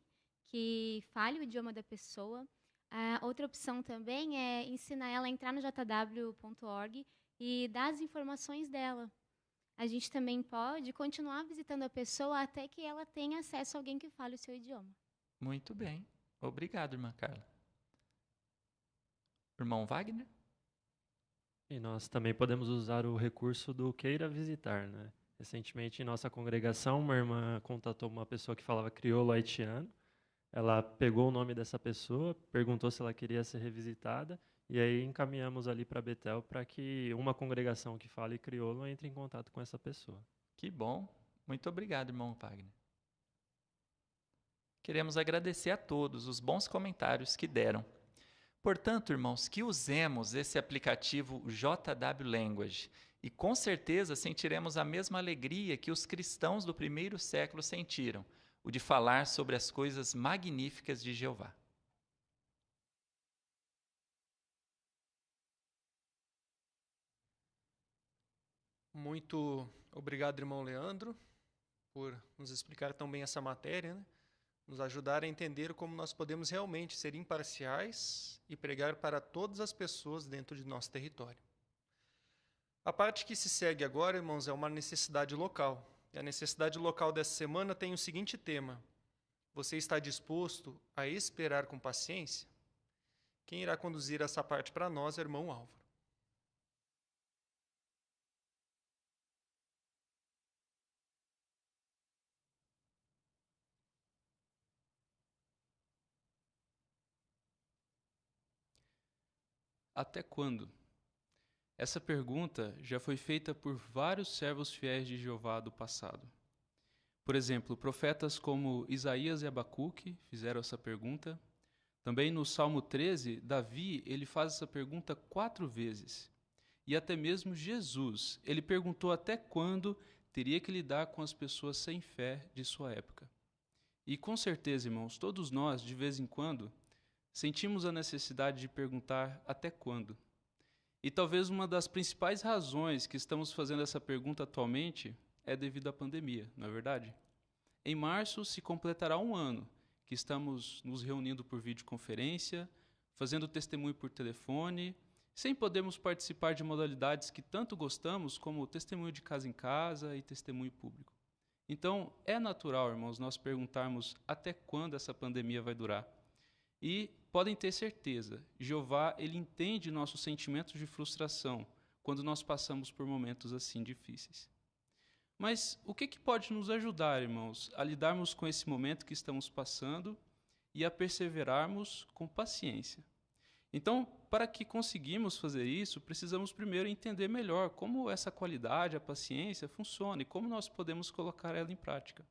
Speaker 16: que fale o idioma da pessoa. Outra opção também é ensinar ela a entrar no jw.org e dar as informações dela. A gente também pode continuar visitando a pessoa até que ela tenha acesso a alguém que fale o seu idioma.
Speaker 11: Muito bem. Obrigado, irmã Carla. Irmão Wagner?
Speaker 14: E nós também podemos usar o recurso do Queira Visitar, né? Recentemente, em nossa congregação, uma irmã contatou uma pessoa que falava crioulo haitiano. Ela pegou o nome dessa pessoa, perguntou se ela queria ser revisitada, e aí encaminhamos ali para Betel para que uma congregação que fale crioulo entre em contato com essa pessoa.
Speaker 11: Que bom. Muito obrigado, irmão Wagner. Queremos agradecer a todos os bons comentários que deram. Portanto, irmãos, que usemos esse aplicativo JW Language e com certeza sentiremos a mesma alegria que os cristãos do primeiro século sentiram, o de falar sobre as coisas magníficas de Jeová.
Speaker 1: Muito obrigado, irmão Leandro, por nos explicar tão bem essa matéria, né? Nos ajudar a entender como nós podemos realmente ser imparciais e pregar para todas as pessoas dentro de nosso território. A parte que se segue agora, irmãos, é uma necessidade local. E a necessidade local dessa semana tem o seguinte tema: você está disposto a esperar com paciência? Quem irá conduzir essa parte para nós é o irmão Álvaro.
Speaker 13: Até quando? Essa pergunta já foi feita por vários servos fiéis de Jeová do passado. Por exemplo, profetas como Isaías e Abacuque fizeram essa pergunta. Também no Salmo 13, Davi ele faz essa pergunta 4 vezes. E até mesmo Jesus, ele perguntou até quando teria que lidar com as pessoas sem fé de sua época. E com certeza, irmãos, todos nós, de vez em quando, sentimos a necessidade de perguntar até quando. E talvez uma das principais razões que estamos fazendo essa pergunta atualmente é devido à pandemia, não é verdade? Em março se completará 1 ano que estamos nos reunindo por videoconferência, fazendo testemunho por telefone, sem podermos participar de modalidades que tanto gostamos, como testemunho de casa em casa e testemunho público. Então, é natural, irmãos, nós perguntarmos até quando essa pandemia vai durar. E podem ter certeza, Jeová ele entende nossos sentimentos de frustração quando nós passamos por momentos assim difíceis. Mas o que pode nos ajudar, irmãos, a lidarmos com esse momento que estamos passando e a perseverarmos com paciência? Então, para que conseguimos fazer isso, precisamos primeiro entender melhor como essa qualidade, a paciência, funciona e como nós podemos colocar ela em prática.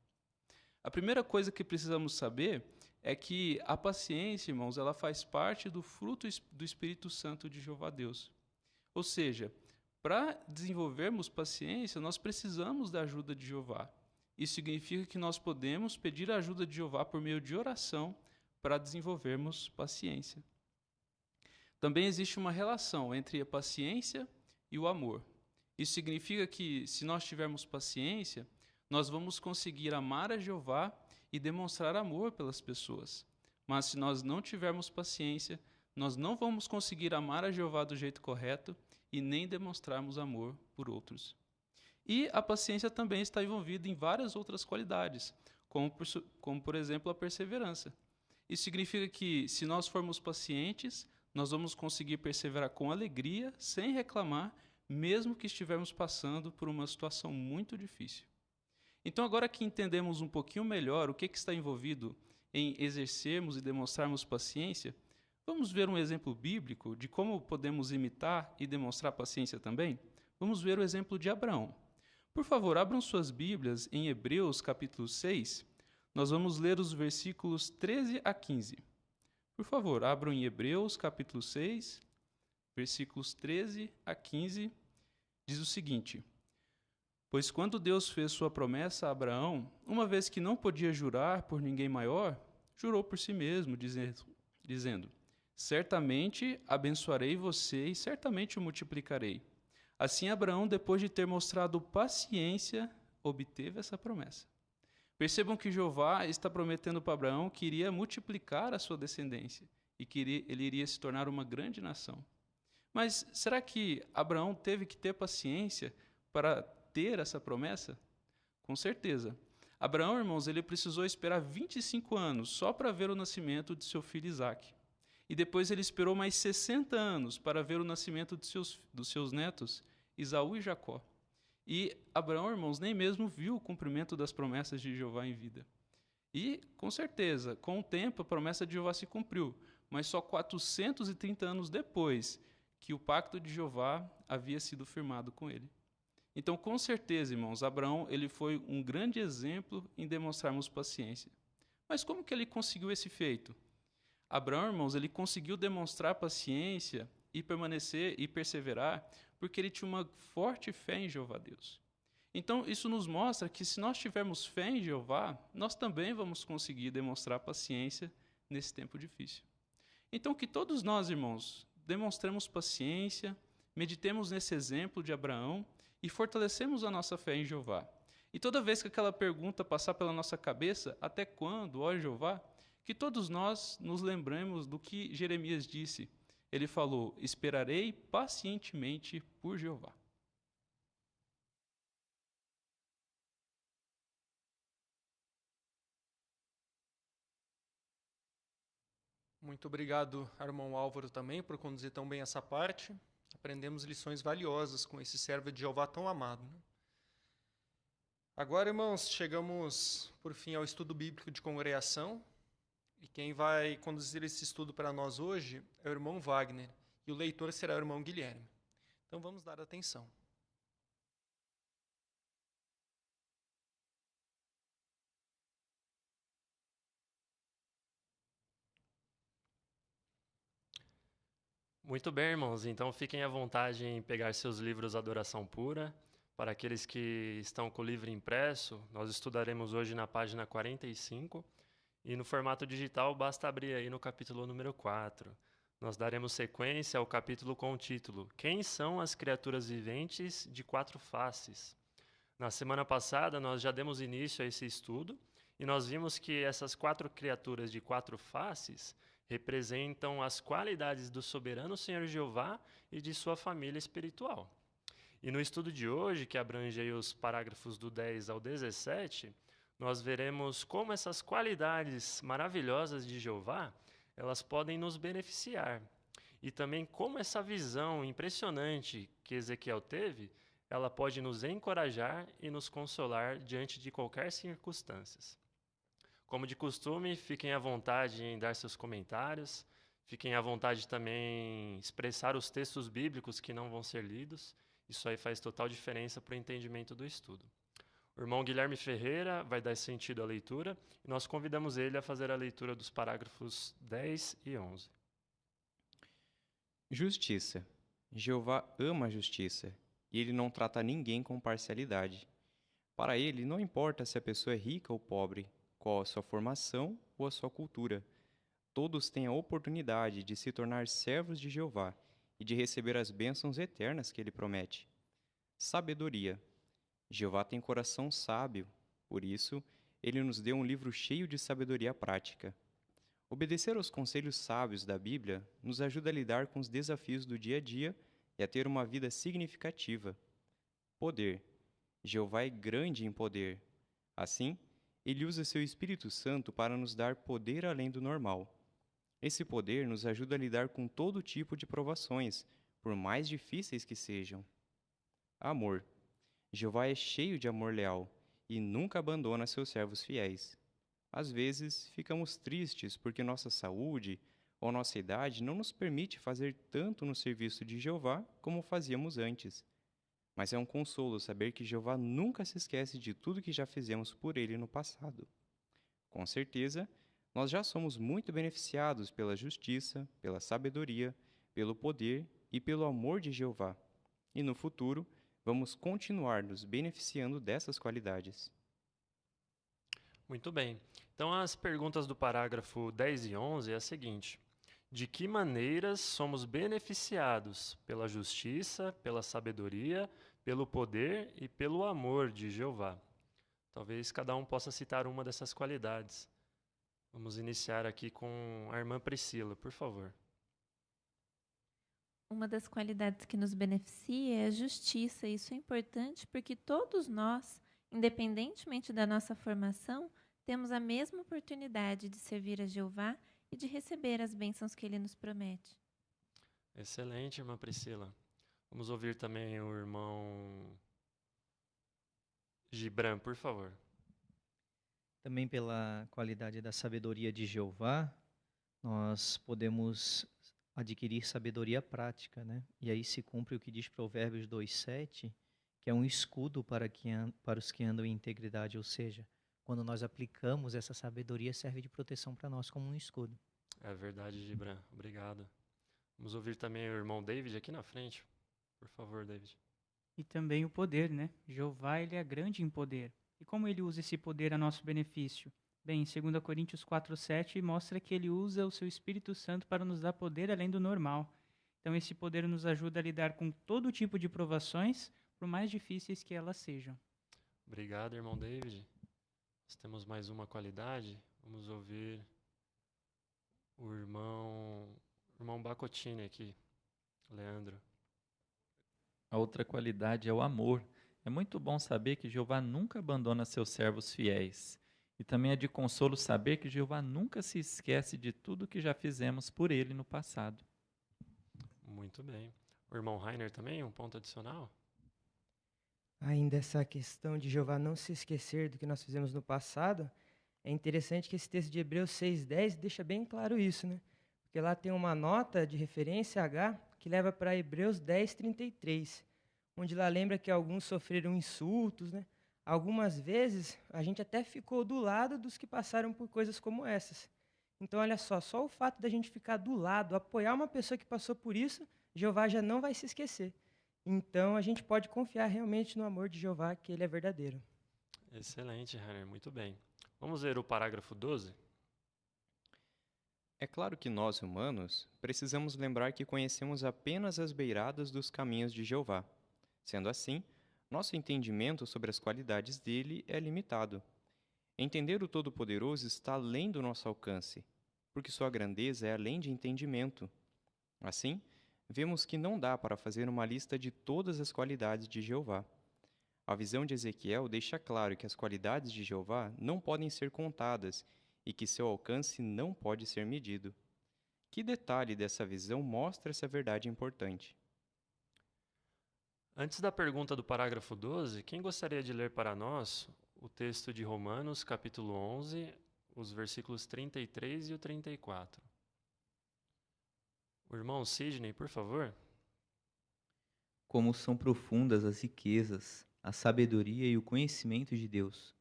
Speaker 13: A primeira coisa que precisamos saber é que a paciência, irmãos, ela faz parte do fruto do Espírito Santo de Jeová Deus. Ou seja, para desenvolvermos paciência, nós precisamos da ajuda de Jeová. Isso significa que nós podemos pedir a ajuda de Jeová por meio de oração para desenvolvermos paciência. Também existe uma relação entre a paciência e o amor. Isso significa que, se nós tivermos paciência, nós vamos conseguir amar a Jeová e demonstrar amor pelas pessoas. Mas se nós não tivermos paciência, nós não vamos conseguir amar a Jeová do jeito correto e nem demonstrarmos amor por outros. E a paciência também está envolvida em várias outras qualidades, como por exemplo a perseverança. Isso significa que, se nós formos pacientes, nós vamos conseguir perseverar com alegria, sem reclamar, mesmo que estivermos passando por uma situação muito difícil. Então, agora que entendemos um pouquinho melhor o que está envolvido em exercermos e demonstrarmos paciência, vamos ver um exemplo bíblico de como podemos imitar e demonstrar paciência também? Vamos ver o exemplo de Abraão. Por favor, abram suas Bíblias em Hebreus capítulo 6. Nós vamos ler os versículos 13 a 15. Por favor, abram em Hebreus capítulo 6, versículos 13 a 15. Diz o seguinte: Pois quando Deus fez sua promessa a Abraão, uma vez que não podia jurar por ninguém maior, jurou por si mesmo, dizendo: Certamente abençoarei você e certamente o multiplicarei. Assim Abraão, depois de ter mostrado paciência, obteve essa promessa. Percebam que Jeová está prometendo para Abraão que iria multiplicar a sua descendência e que ele iria se tornar uma grande nação. Mas será que Abraão teve que ter paciência para ter essa promessa? Com certeza. Abraão, irmãos, ele precisou esperar 25 anos só para ver o nascimento de seu filho Isaque. E depois ele esperou mais 60 anos para ver o nascimento dos seus netos, Esaú e Jacó. E Abraão, irmãos, nem mesmo viu o cumprimento das promessas de Jeová em vida. E, com certeza, com o tempo, a promessa de Jeová se cumpriu, mas só 430 anos depois que o pacto de Jeová havia sido firmado com ele. Então, com certeza, irmãos, Abraão ele foi um grande exemplo em demonstrarmos paciência. Mas como que ele conseguiu esse feito? Abraão, irmãos, ele conseguiu demonstrar paciência e permanecer e perseverar porque ele tinha uma forte fé em Jeová Deus. Então, isso nos mostra que se nós tivermos fé em Jeová, nós também vamos conseguir demonstrar paciência nesse tempo difícil. Então, que todos nós, irmãos, demonstremos paciência, meditemos nesse exemplo de Abraão e fortalecemos a nossa fé em Jeová. E toda vez que aquela pergunta passar pela nossa cabeça, até quando, ó Jeová, que todos nós nos lembremos do que Jeremias disse. Ele falou: esperarei pacientemente por Jeová.
Speaker 1: Muito obrigado, irmão Álvaro, também, por conduzir tão bem essa parte. Aprendemos lições valiosas com esse servo de Jeová tão amado, né? Agora, irmãos, chegamos, por fim, ao estudo bíblico de congregação. E quem vai conduzir esse estudo para nós hoje é o irmão Wagner. E o leitor será o irmão Guilherme. Então, vamos dar atenção.
Speaker 14: Muito bem, irmãos. Então, fiquem à vontade em pegar seus livros Adoração Pura. Para aqueles que estão com o livro impresso, nós estudaremos hoje na página 45. E no formato digital, basta abrir aí no capítulo número 4. Nós daremos sequência ao capítulo com o título Quem são as criaturas viventes de quatro faces? Na semana passada, nós já demos início a esse estudo e nós vimos que essas quatro criaturas de quatro faces representam as qualidades do soberano Senhor Jeová e de sua família espiritual. E no estudo de hoje, que abrange aí os parágrafos do 10 ao 17, nós veremos como essas qualidades maravilhosas de Jeová, elas podem nos beneficiar. E também como essa visão impressionante que Ezequiel teve, ela pode nos encorajar e nos consolar diante de qualquer circunstância. Como de costume, fiquem à vontade em dar seus comentários, fiquem à vontade também em expressar os textos bíblicos que não vão ser lidos. Isso aí faz total diferença para o entendimento do estudo. O irmão Guilherme Ferreira vai dar sentido à leitura e nós convidamos ele a fazer a leitura dos parágrafos 10 e 11.
Speaker 21: Justiça. Jeová ama a justiça e ele não trata ninguém com parcialidade. Para ele, não importa se a pessoa é rica ou pobre, qual a sua formação ou a sua cultura. todos têm a oportunidade de se tornar servos de Jeová e de receber as bênçãos eternas que ele promete. Sabedoria. Jeová tem coração sábio, por isso, ele nos deu um livro cheio de sabedoria prática. Obedecer aos conselhos sábios da Bíblia nos ajuda a lidar com os desafios do dia a dia e a ter uma vida significativa. Poder. Jeová é grande em poder. Assim, ele usa seu Espírito Santo para nos dar poder além do normal. Esse poder nos ajuda a lidar com todo tipo de provações, por mais difíceis que sejam. Amor. Jeová é cheio de amor leal e nunca abandona seus servos fiéis. Às vezes, ficamos tristes porque nossa saúde ou nossa idade não nos permite fazer tanto no serviço de Jeová como fazíamos antes. Mas é um consolo saber que Jeová nunca se esquece de tudo que já fizemos por ele no passado. Com certeza, nós já somos muito beneficiados pela justiça, pela sabedoria, pelo poder e pelo amor de Jeová. E no futuro, vamos continuar nos beneficiando dessas qualidades.
Speaker 14: Muito bem. Então, as perguntas do parágrafo 10 e 11 é a seguinte: de que maneiras somos beneficiados pela justiça, pela sabedoria, pelo poder e pelo amor de Jeová? Talvez cada um possa citar uma dessas qualidades. Vamos iniciar aqui com a irmã Priscila, por favor.
Speaker 15: Uma das qualidades que nos beneficia é a justiça. Isso é importante porque todos nós, independentemente da nossa formação, temos a mesma oportunidade de servir a Jeová e de receber as bênçãos que ele nos promete.
Speaker 14: Excelente, irmã Priscila. Vamos ouvir também o irmão Gibran, por favor.
Speaker 5: Também pela qualidade da sabedoria de Jeová, nós podemos adquirir sabedoria prática, né? E aí se cumpre o que diz Provérbios 2:7, que é um escudo para os que andam em integridade, ou seja, quando nós aplicamos essa sabedoria, serve de proteção para nós como um escudo.
Speaker 14: É verdade, Gibran. Obrigado. Vamos ouvir também o irmão David aqui na frente. Por favor, David.
Speaker 7: E também o poder, né? Jeová, ele é grande em poder. E como ele usa esse poder a nosso benefício? Bem, em 2 Coríntios 4:7 mostra que ele usa o seu Espírito Santo para nos dar poder além do normal. Então esse poder nos ajuda a lidar com todo tipo de provações, por mais difíceis que elas sejam.
Speaker 14: Obrigado, irmão David. Nós temos mais uma qualidade. Vamos ouvir o irmão Bacotini aqui, Leandro.
Speaker 11: A outra qualidade é o amor. É muito bom saber que Jeová nunca abandona seus servos fiéis. E também é de consolo saber que Jeová nunca se esquece de tudo que já fizemos por ele no passado.
Speaker 14: Muito bem. O irmão Rainer também, um ponto adicional?
Speaker 3: Ainda essa questão de Jeová não se esquecer do que nós fizemos no passado, é interessante que esse texto de Hebreus 6:10 deixa bem claro isso, né? Porque lá tem uma nota de referência H que leva para Hebreus 10:33, onde lá lembra que alguns sofreram insultos, né? Algumas vezes a gente até ficou do lado dos que passaram por coisas como essas. Então, olha só o fato da gente ficar do lado, apoiar uma pessoa que passou por isso, Jeová já não vai se esquecer. Então, a gente pode confiar realmente no amor de Jeová, que ele é verdadeiro.
Speaker 14: Excelente, Rainer, muito bem. Vamos ver o parágrafo 12?
Speaker 21: É claro que nós, humanos, precisamos lembrar que conhecemos apenas as beiradas dos caminhos de Jeová. Sendo assim, nosso entendimento sobre as qualidades dele é limitado. Entender o Todo-Poderoso está além do nosso alcance, porque sua grandeza é além de entendimento. Assim, vemos que não dá para fazer uma lista de todas as qualidades de Jeová. A visão de Ezequiel deixa claro que as qualidades de Jeová não podem ser contadas e que seu alcance não pode ser medido. Que detalhe dessa visão mostra essa verdade importante?
Speaker 14: Antes da pergunta do parágrafo 12, quem gostaria de ler para nós o texto de Romanos, capítulo 11, os versículos 33 e o 34? O irmão Sidney, por favor.
Speaker 10: Como são profundas as riquezas, a sabedoria e o conhecimento de Deus.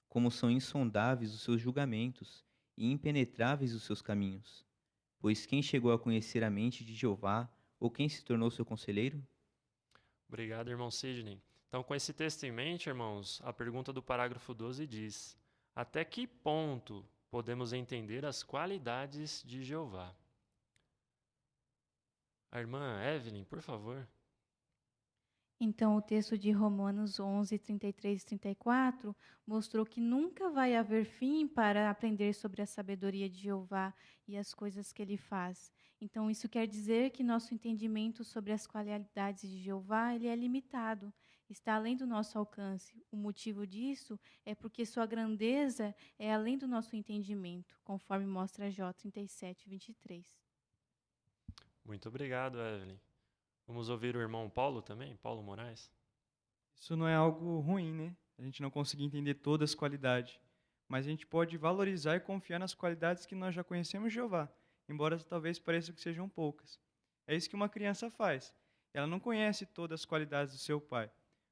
Speaker 10: Como são insondáveis os seus julgamentos e impenetráveis os seus caminhos. Pois quem chegou a conhecer a mente de Jeová, ou quem se tornou seu conselheiro?
Speaker 14: Obrigado, irmão Sidney. Então, com esse texto em mente, irmãos, a pergunta do parágrafo 12 diz: até que ponto podemos entender as qualidades de Jeová. A irmã Evelyn, por favor.
Speaker 6: Então, o texto de Romanos 11, 33 e 34 mostrou que nunca vai haver fim para aprender sobre a sabedoria de Jeová e as coisas que ele faz. Então, isso quer dizer que nosso entendimento sobre as qualidades de Jeová ele é limitado, está além do nosso alcance. O motivo disso é porque sua grandeza é além do nosso entendimento, conforme mostra Jó 37, 23.
Speaker 14: Muito obrigado, Evelyn. Vamos ouvir o irmão Paulo também, Paulo Moraes.
Speaker 12: Isso não é algo ruim, né? A gente não conseguir entender todas as qualidades. Mas a gente pode valorizar e confiar nas qualidades que nós já conhecemos de Jeová, embora talvez pareça que sejam poucas. É isso que uma criança faz. Ela não conhece todas as qualidades do seu pai,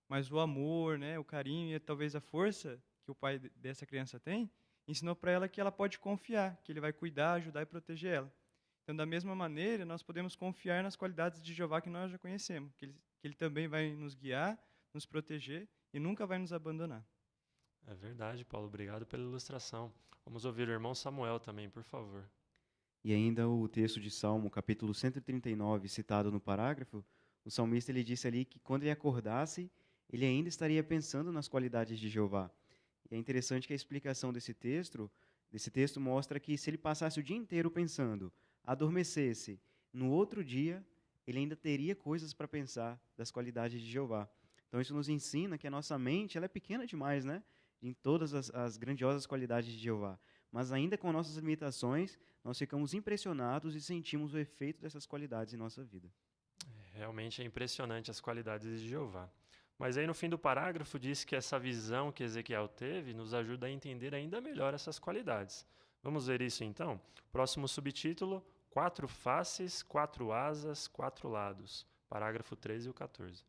Speaker 12: mas o amor, né, o carinho e talvez a força que o pai dessa criança tem, ensinou para ela que ela pode confiar, que ele vai cuidar, ajudar e proteger ela. Então, da mesma maneira, nós podemos confiar nas qualidades de Jeová que nós já conhecemos, que ele também vai nos guiar, nos proteger e nunca vai nos abandonar.
Speaker 14: É verdade, Paulo. Obrigado pela ilustração. Vamos ouvir o irmão Samuel também, por favor.
Speaker 4: E ainda o texto de Salmo, capítulo 139, citado no parágrafo, o salmista ele disse ali que quando ele acordasse, ele ainda estaria pensando nas qualidades de Jeová. E é interessante que a explicação desse texto mostra que se ele passasse o dia inteiro pensando, adormecesse, no outro dia, ele ainda teria coisas para pensar das qualidades de Jeová. Então, isso nos ensina que a nossa mente ela é pequena demais, né? Em todas as grandiosas qualidades de Jeová. Mas ainda com nossas limitações, nós ficamos impressionados e sentimos o efeito dessas qualidades em nossa vida.
Speaker 14: Realmente é impressionante as qualidades de Jeová. Mas aí no fim do parágrafo diz que essa visão que Ezequiel teve nos ajuda a entender ainda melhor essas qualidades. Vamos ver isso então? Próximo subtítulo: 4 faces, 4 asas, 4 lados. Parágrafo 13 e o 14.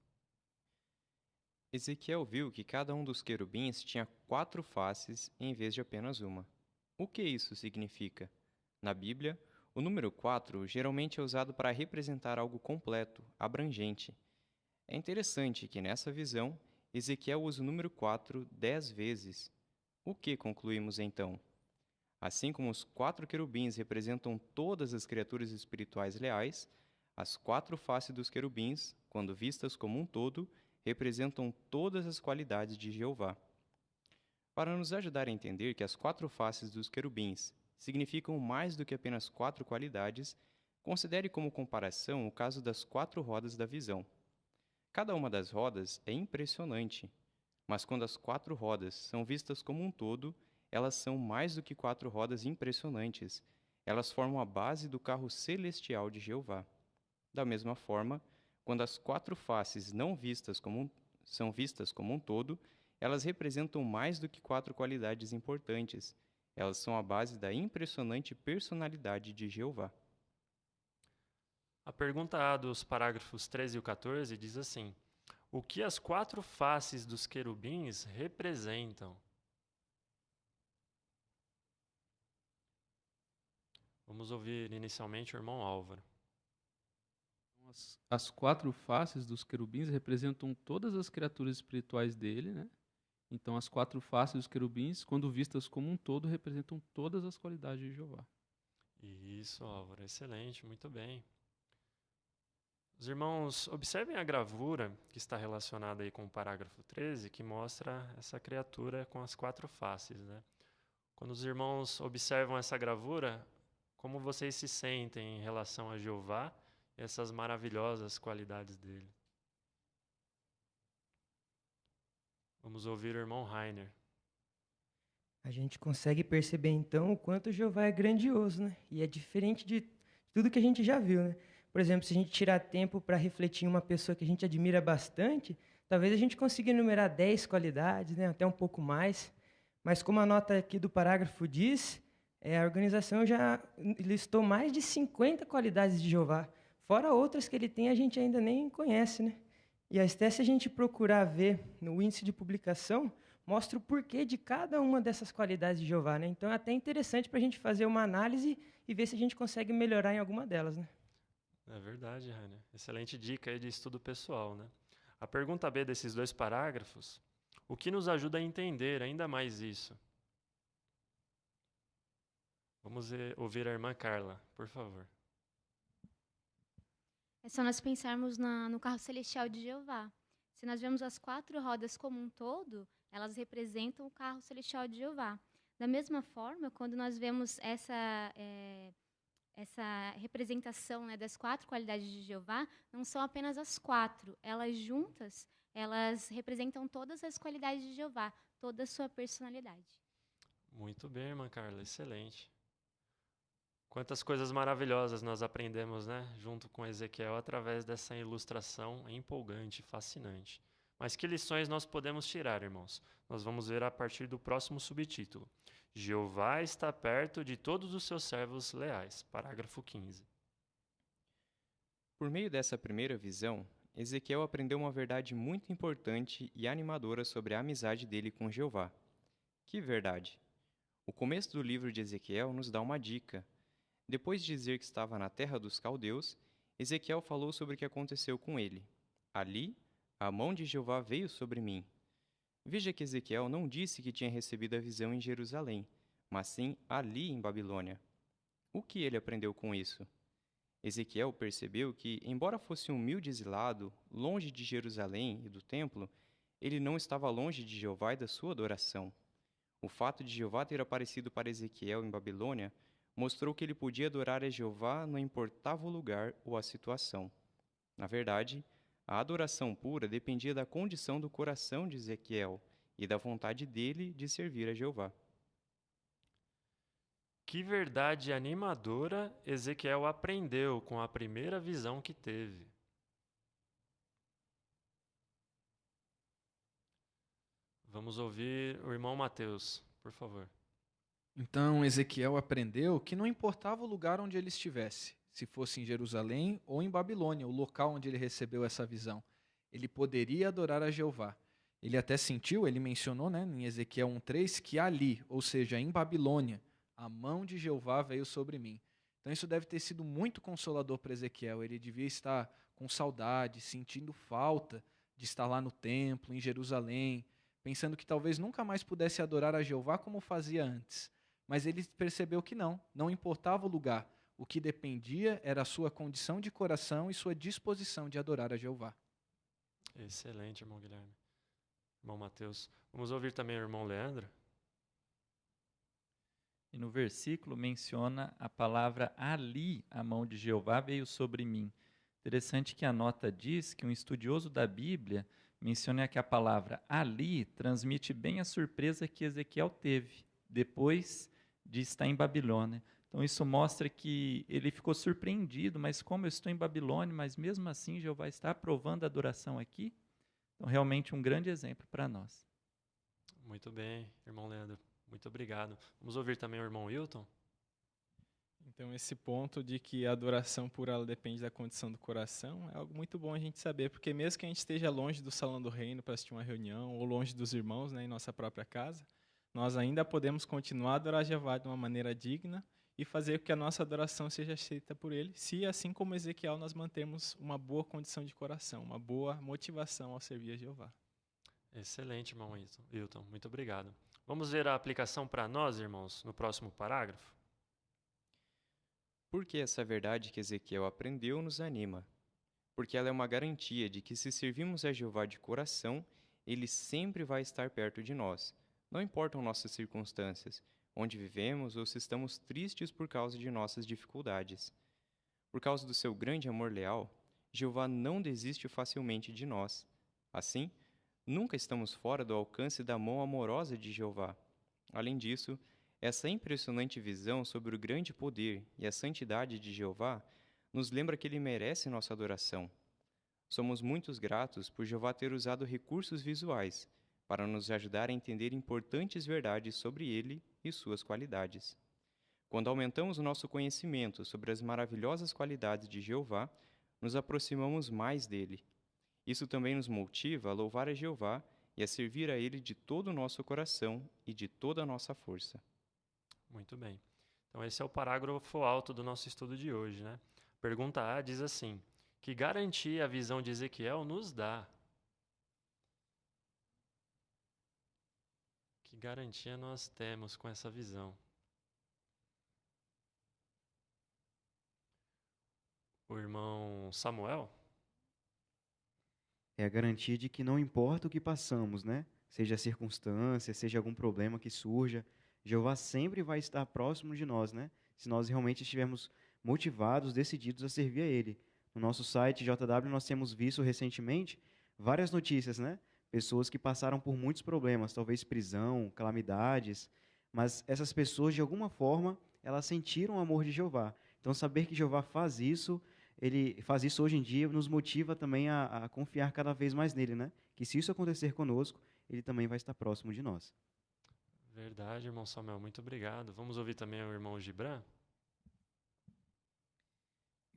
Speaker 21: Ezequiel viu que cada um dos querubins tinha 4 faces em vez de apenas uma. O que isso significa? Na Bíblia, o número 4 geralmente é usado para representar algo completo, abrangente. É interessante que nessa visão, Ezequiel usa o número 4 10 vezes. O que concluímos então? Assim como os 4 querubins representam todas as criaturas espirituais leais, as 4 faces dos querubins, quando vistas como um todo, representam todas as qualidades de Jeová. Para nos ajudar a entender que as 4 faces dos querubins significam mais do que apenas 4 qualidades, considere como comparação o caso das 4 rodas da visão. Cada uma das rodas é impressionante, mas quando as 4 rodas são vistas como um todo, elas são mais do que 4 rodas impressionantes. Elas formam a base do carro celestial de Jeová. Da mesma forma, quando as 4 faces são vistas como um todo, elas representam mais do que 4 qualidades importantes. Elas são a base da impressionante personalidade de Jeová.
Speaker 14: A pergunta A dos parágrafos 13 e 14 diz assim: o que as 4 faces dos querubins representam? Vamos ouvir inicialmente o irmão Álvaro.
Speaker 13: As 4 faces dos querubins representam todas as criaturas espirituais dele, né? Então, as 4 faces dos querubins, quando vistas como um todo, representam todas as qualidades de Jeová.
Speaker 14: Isso, Álvaro, excelente, muito bem. Os irmãos, observem a gravura que está relacionada aí com o parágrafo 13, que mostra essa criatura com as 4 faces, né? Quando os irmãos observam essa gravura, como vocês se sentem em relação a Jeová e essas maravilhosas qualidades dele? Vamos ouvir o irmão Rainer.
Speaker 3: A gente consegue perceber então o quanto Jeová é grandioso, né? E é diferente de tudo que a gente já viu, né? Por exemplo, se a gente tirar tempo para refletir em uma pessoa que a gente admira bastante, talvez a gente consiga enumerar 10 qualidades, né? Até um pouco mais. Mas como a nota aqui do parágrafo diz, a organização já listou mais de 50 qualidades de Jeová, fora outras que ele tem a gente ainda nem conhece, né? E até se a gente procurar ver no índice de publicação, mostra o porquê de cada uma dessas qualidades de Jeová, né? Então é até interessante para a gente fazer uma análise e ver se a gente consegue melhorar em alguma delas, né?
Speaker 14: É verdade, Rainer. Excelente dica aí de estudo pessoal, né? A pergunta B desses 2 parágrafos, o que nos ajuda a entender ainda mais isso? Vamos ouvir a irmã Carla, por favor.
Speaker 16: É só nós pensarmos no carro celestial de Jeová. Se nós vemos as 4 rodas como um todo, elas representam o carro celestial de Jeová. Da mesma forma, quando nós vemos essa representação, né, das 4 qualidades de Jeová, não são apenas as 4. Elas juntas, elas representam todas as qualidades de Jeová, toda a sua personalidade.
Speaker 14: Muito bem, irmã Carla, excelente. Quantas coisas maravilhosas nós aprendemos, né, junto com Ezequiel, através dessa ilustração empolgante, fascinante. Mas que lições nós podemos tirar, irmãos? Nós vamos ver a partir do próximo subtítulo. Jeová está perto de todos os seus servos leais. Parágrafo 15.
Speaker 21: Por meio dessa primeira visão, Ezequiel aprendeu uma verdade muito importante e animadora sobre a amizade dele com Jeová. Que verdade? O começo do livro de Ezequiel nos dá uma dica. Depois de dizer que estava na terra dos caldeus, Ezequiel falou sobre o que aconteceu com ele. Ali, a mão de Jeová veio sobre mim. Veja que Ezequiel não disse que tinha recebido a visão em Jerusalém, mas sim ali em Babilônia. O que ele aprendeu com isso? Ezequiel percebeu que, embora fosse humilde e exilado, longe de Jerusalém e do templo, ele não estava longe de Jeová e da sua adoração. O fato de Jeová ter aparecido para Ezequiel em Babilônia mostrou que ele podia adorar a Jeová, não importava o lugar ou a situação. Na verdade, a adoração pura dependia da condição do coração de Ezequiel e da vontade dele de servir a Jeová.
Speaker 14: Que verdade animadora Ezequiel aprendeu com a primeira visão que teve. Vamos ouvir o irmão Mateus, por favor.
Speaker 2: Então Ezequiel aprendeu que não importava o lugar onde ele estivesse, se fosse em Jerusalém ou em Babilônia, o local onde ele recebeu essa visão. Ele poderia adorar a Jeová. Ele até sentiu, ele mencionou, né, em Ezequiel 1:3, que ali, ou seja, em Babilônia, a mão de Jeová veio sobre mim. Então isso deve ter sido muito consolador para Ezequiel. Ele devia estar com saudade, sentindo falta de estar lá no templo, em Jerusalém, pensando que talvez nunca mais pudesse adorar a Jeová como fazia antes. Mas ele percebeu que não importava o lugar. O que dependia era a sua condição de coração e sua disposição de adorar a Jeová.
Speaker 14: Excelente, irmão Guilherme. Irmão Mateus. Vamos ouvir também o irmão Leandro.
Speaker 11: E no versículo menciona a palavra ali, a mão de Jeová veio sobre mim. Interessante que a nota diz que um estudioso da Bíblia menciona que a palavra ali transmite bem a surpresa que Ezequiel teve depois de estar em Babilônia. Então isso mostra que ele ficou surpreendido, mas como eu estou em Babilônia, mas mesmo assim Jeová está aprovando a adoração aqui? Então realmente um grande exemplo para nós.
Speaker 14: Muito bem, irmão Leandro. Muito obrigado. Vamos ouvir também o irmão Wilton.
Speaker 8: Então, esse ponto de que a adoração por ela depende da condição do coração é algo muito bom a gente saber, porque mesmo que a gente esteja longe do salão do reino para assistir uma reunião, ou longe dos irmãos, né, em nossa própria casa, nós ainda podemos continuar a adorar Jeová de uma maneira digna e fazer com que a nossa adoração seja aceita por Ele, se, assim como Ezequiel, nós mantemos uma boa condição de coração, uma boa motivação ao servir a Jeová.
Speaker 14: Excelente, irmão Wilton. Muito obrigado. Vamos ver a aplicação para nós, irmãos, no próximo parágrafo?
Speaker 21: Por que essa verdade que Ezequiel aprendeu nos anima? Porque ela é uma garantia de que se servimos a Jeová de coração, Ele sempre vai estar perto de nós. Não importam nossas circunstâncias, onde vivemos ou se estamos tristes por causa de nossas dificuldades. Por causa do seu grande amor leal, Jeová não desiste facilmente de nós. Assim, nunca estamos fora do alcance da mão amorosa de Jeová. Além disso, essa impressionante visão sobre o grande poder e a santidade de Jeová nos lembra que Ele merece nossa adoração. Somos muito gratos por Jeová ter usado recursos visuais para nos ajudar a entender importantes verdades sobre Ele e suas qualidades. Quando aumentamos o nosso conhecimento sobre as maravilhosas qualidades de Jeová, nos aproximamos mais dele. Isso também nos motiva a louvar a Jeová e a servir a Ele de todo o nosso coração e de toda a nossa força.
Speaker 14: Muito bem. Então esse é o parágrafo alto do nosso estudo de hoje, né? Pergunta A diz assim: que garantia a visão de Ezequiel nos dá? Que garantia nós temos com essa visão? O irmão Samuel?
Speaker 4: É a garantia de que não importa o que passamos, né? Seja a circunstância, seja algum problema que surja, Jeová sempre vai estar próximo de nós, né? Se nós realmente estivermos motivados, decididos a servir a Ele. No nosso site JW nós temos visto recentemente várias notícias, né? Pessoas que passaram por muitos problemas, talvez prisão, calamidades, mas essas pessoas de alguma forma elas sentiram o amor de Jeová. Então saber que Jeová faz isso, ele faz isso hoje em dia, nos motiva também a confiar cada vez mais nele, né? Que se isso acontecer conosco, ele também vai estar próximo de nós.
Speaker 14: Verdade, irmão Samuel, muito obrigado. Vamos ouvir também o irmão Gibran?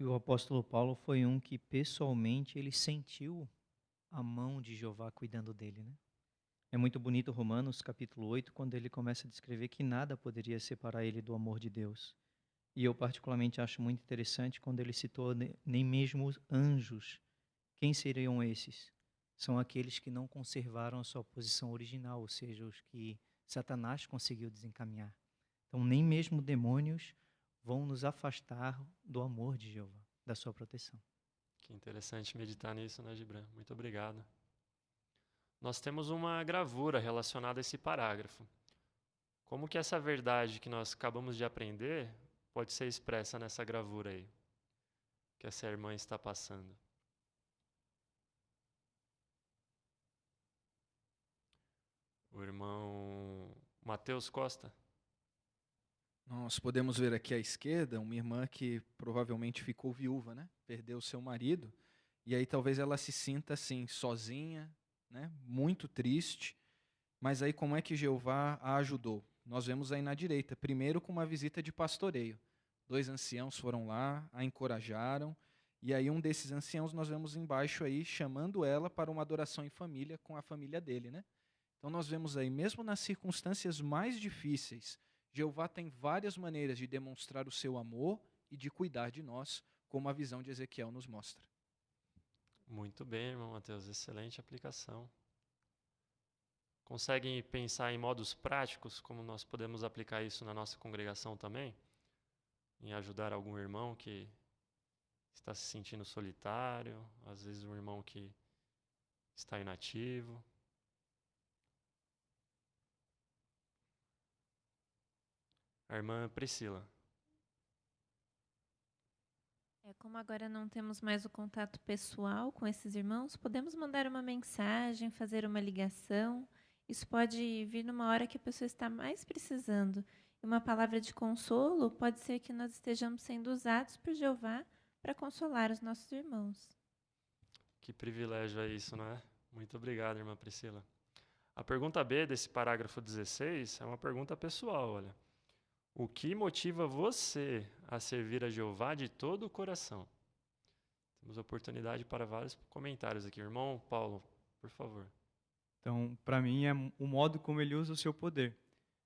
Speaker 5: E o apóstolo Paulo foi um que pessoalmente ele sentiu a mão de Jeová cuidando dele, né? É muito bonito Romanos capítulo 8, quando ele começa a descrever que nada poderia separar ele do amor de Deus. E eu particularmente acho muito interessante quando ele citou nem mesmo os anjos. Quem seriam esses? São aqueles que não conservaram a sua posição original, ou seja, os que Satanás conseguiu desencaminhar. Então nem mesmo demônios vão nos afastar do amor de Jeová, da sua proteção.
Speaker 14: Que interessante meditar nisso, né, Gibran? Muito obrigado. Nós temos uma gravura relacionada a esse parágrafo. Como que essa verdade que nós acabamos de aprender pode ser expressa nessa gravura aí, que essa irmã está passando? O irmão Mateus Costa.
Speaker 2: Nós podemos ver aqui à esquerda uma irmã que provavelmente ficou viúva, né? Perdeu seu marido, e aí talvez ela se sinta assim, sozinha, né? Muito triste. Mas aí como é que Jeová a ajudou? Nós vemos aí na direita, primeiro com uma visita de pastoreio. 2 anciãos foram lá, a encorajaram, e aí um desses anciãos nós vemos embaixo aí chamando ela para uma adoração em família com a família dele, né? Então nós vemos aí, mesmo nas circunstâncias mais difíceis, Jeová tem várias maneiras de demonstrar o seu amor e de cuidar de nós, como a visão de Ezequiel nos mostra.
Speaker 14: Muito bem, irmão Mateus, excelente aplicação. Conseguem pensar em modos práticos, como nós podemos aplicar isso na nossa congregação também? Em ajudar algum irmão que está se sentindo solitário, às vezes um irmão que está inativo. A irmã Priscila.
Speaker 15: Como agora não temos mais o contato pessoal com esses irmãos, podemos mandar uma mensagem, fazer uma ligação. Isso pode vir numa hora que a pessoa está mais precisando. E uma palavra de consolo pode ser que nós estejamos sendo usados por Jeová para consolar os nossos irmãos.
Speaker 14: Que privilégio é isso, não é? Muito obrigado, irmã Priscila. A pergunta B desse parágrafo 16 é uma pergunta pessoal, olha. O que motiva você a servir a Jeová de todo o coração? Temos oportunidade para vários comentários aqui. Irmão Paulo, por favor.
Speaker 12: Então, para mim, é o modo como ele usa o seu poder.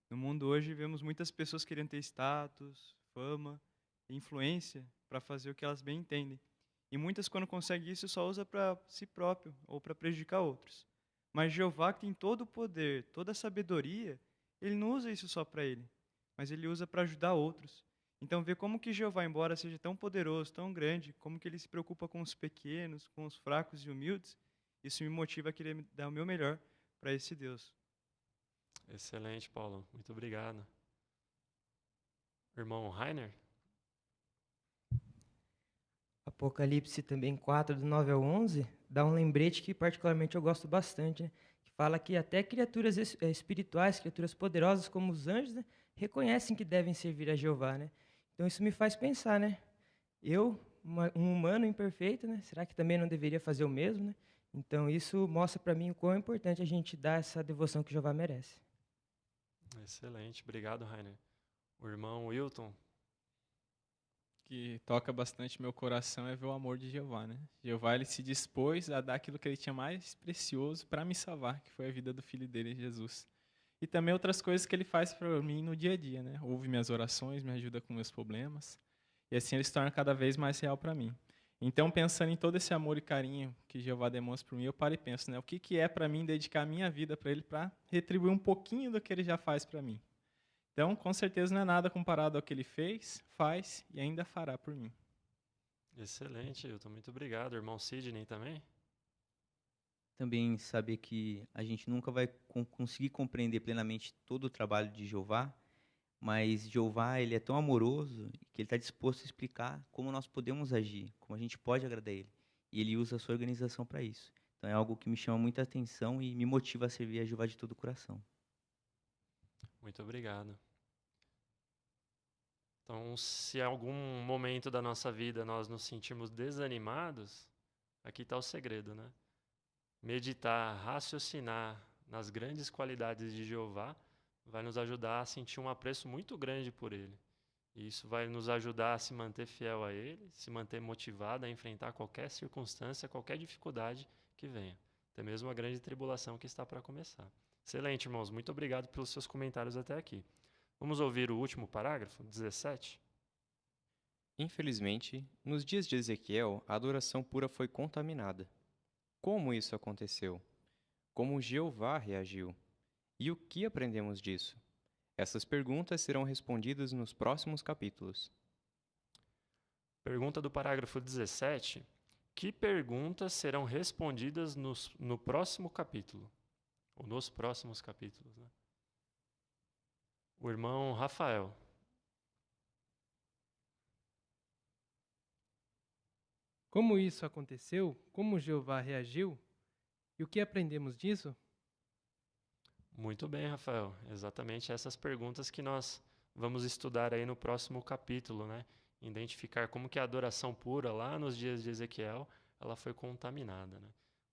Speaker 12: No mundo hoje, vemos muitas pessoas querendo ter status, fama, influência para fazer o que elas bem entendem. E muitas, quando conseguem isso, só usa para si próprio ou para prejudicar outros. Mas Jeová, que tem todo o poder, toda a sabedoria, ele não usa isso só para ele, mas ele usa para ajudar outros. Então, ver como que Jeová, embora seja tão poderoso, tão grande, como que ele se preocupa com os pequenos, com os fracos e humildes, isso me motiva a querer dar o meu melhor para esse Deus.
Speaker 14: Excelente, Paulo. Muito obrigado. Irmão Rainer?
Speaker 3: Apocalipse também 4, do 9 ao 11, dá um lembrete que particularmente eu gosto bastante, né? Que fala que até criaturas espirituais, criaturas poderosas como os anjos, né, reconhecem que devem servir a Jeová, né? Então isso me faz pensar, né? Eu, um humano imperfeito, né? Será que também não deveria fazer o mesmo, né? Então isso mostra para mim o quão é importante a gente dar essa devoção que Jeová merece.
Speaker 14: Excelente, obrigado, Rainer. O irmão Wilton?
Speaker 8: Que toca bastante meu coração é ver o amor de Jeová, né? Jeová, ele se dispôs a dar aquilo que ele tinha mais precioso para me salvar, que foi a vida do filho dele, Jesus. E também outras coisas que ele faz para mim no dia a dia, né? Ouve minhas orações, me ajuda com meus problemas. E assim ele se torna cada vez mais real para mim. Então, pensando em todo esse amor e carinho que Jeová demonstra por mim, eu paro e penso, né? O que é para mim dedicar a minha vida para ele para retribuir um pouquinho do que ele já faz para mim? Então, com certeza não é nada comparado ao que ele fez, faz e ainda fará por mim.
Speaker 14: Excelente, Hilton. Muito obrigado. Irmão Sidney também?
Speaker 10: Também saber que a gente nunca vai conseguir compreender plenamente todo o trabalho de Jeová, mas Jeová, ele é tão amoroso que ele está disposto a explicar como nós podemos agir, como a gente pode agradar ele. E ele usa a sua organização para isso. Então é algo que me chama muita atenção e me motiva a servir a Jeová de todo o coração.
Speaker 14: Muito obrigado. Então, se em algum momento da nossa vida nós nos sentirmos desanimados, aqui está o segredo, né? Meditar, raciocinar nas grandes qualidades de Jeová vai nos ajudar a sentir um apreço muito grande por Ele. E isso vai nos ajudar a se manter fiel a Ele, se manter motivado a enfrentar qualquer circunstância, qualquer dificuldade que venha. Até mesmo a grande tribulação que está para começar. Excelente, irmãos. Muito obrigado pelos seus comentários até aqui. Vamos ouvir o último parágrafo, 17.
Speaker 21: Infelizmente, nos dias de Ezequiel, a adoração pura foi contaminada. Como isso aconteceu? Como Jeová reagiu? E o que aprendemos disso? Essas perguntas serão respondidas nos próximos capítulos.
Speaker 14: Pergunta do parágrafo 17. Que perguntas serão respondidas no próximo capítulo? Ou nos próximos capítulos, né? O irmão Rafael.
Speaker 17: Como isso aconteceu? Como Jeová reagiu? E o que aprendemos disso?
Speaker 14: Muito bem, Rafael. Exatamente essas perguntas que nós vamos estudar aí no próximo capítulo, né? Identificar como que a adoração pura lá nos dias de Ezequiel, ela foi contaminada, né?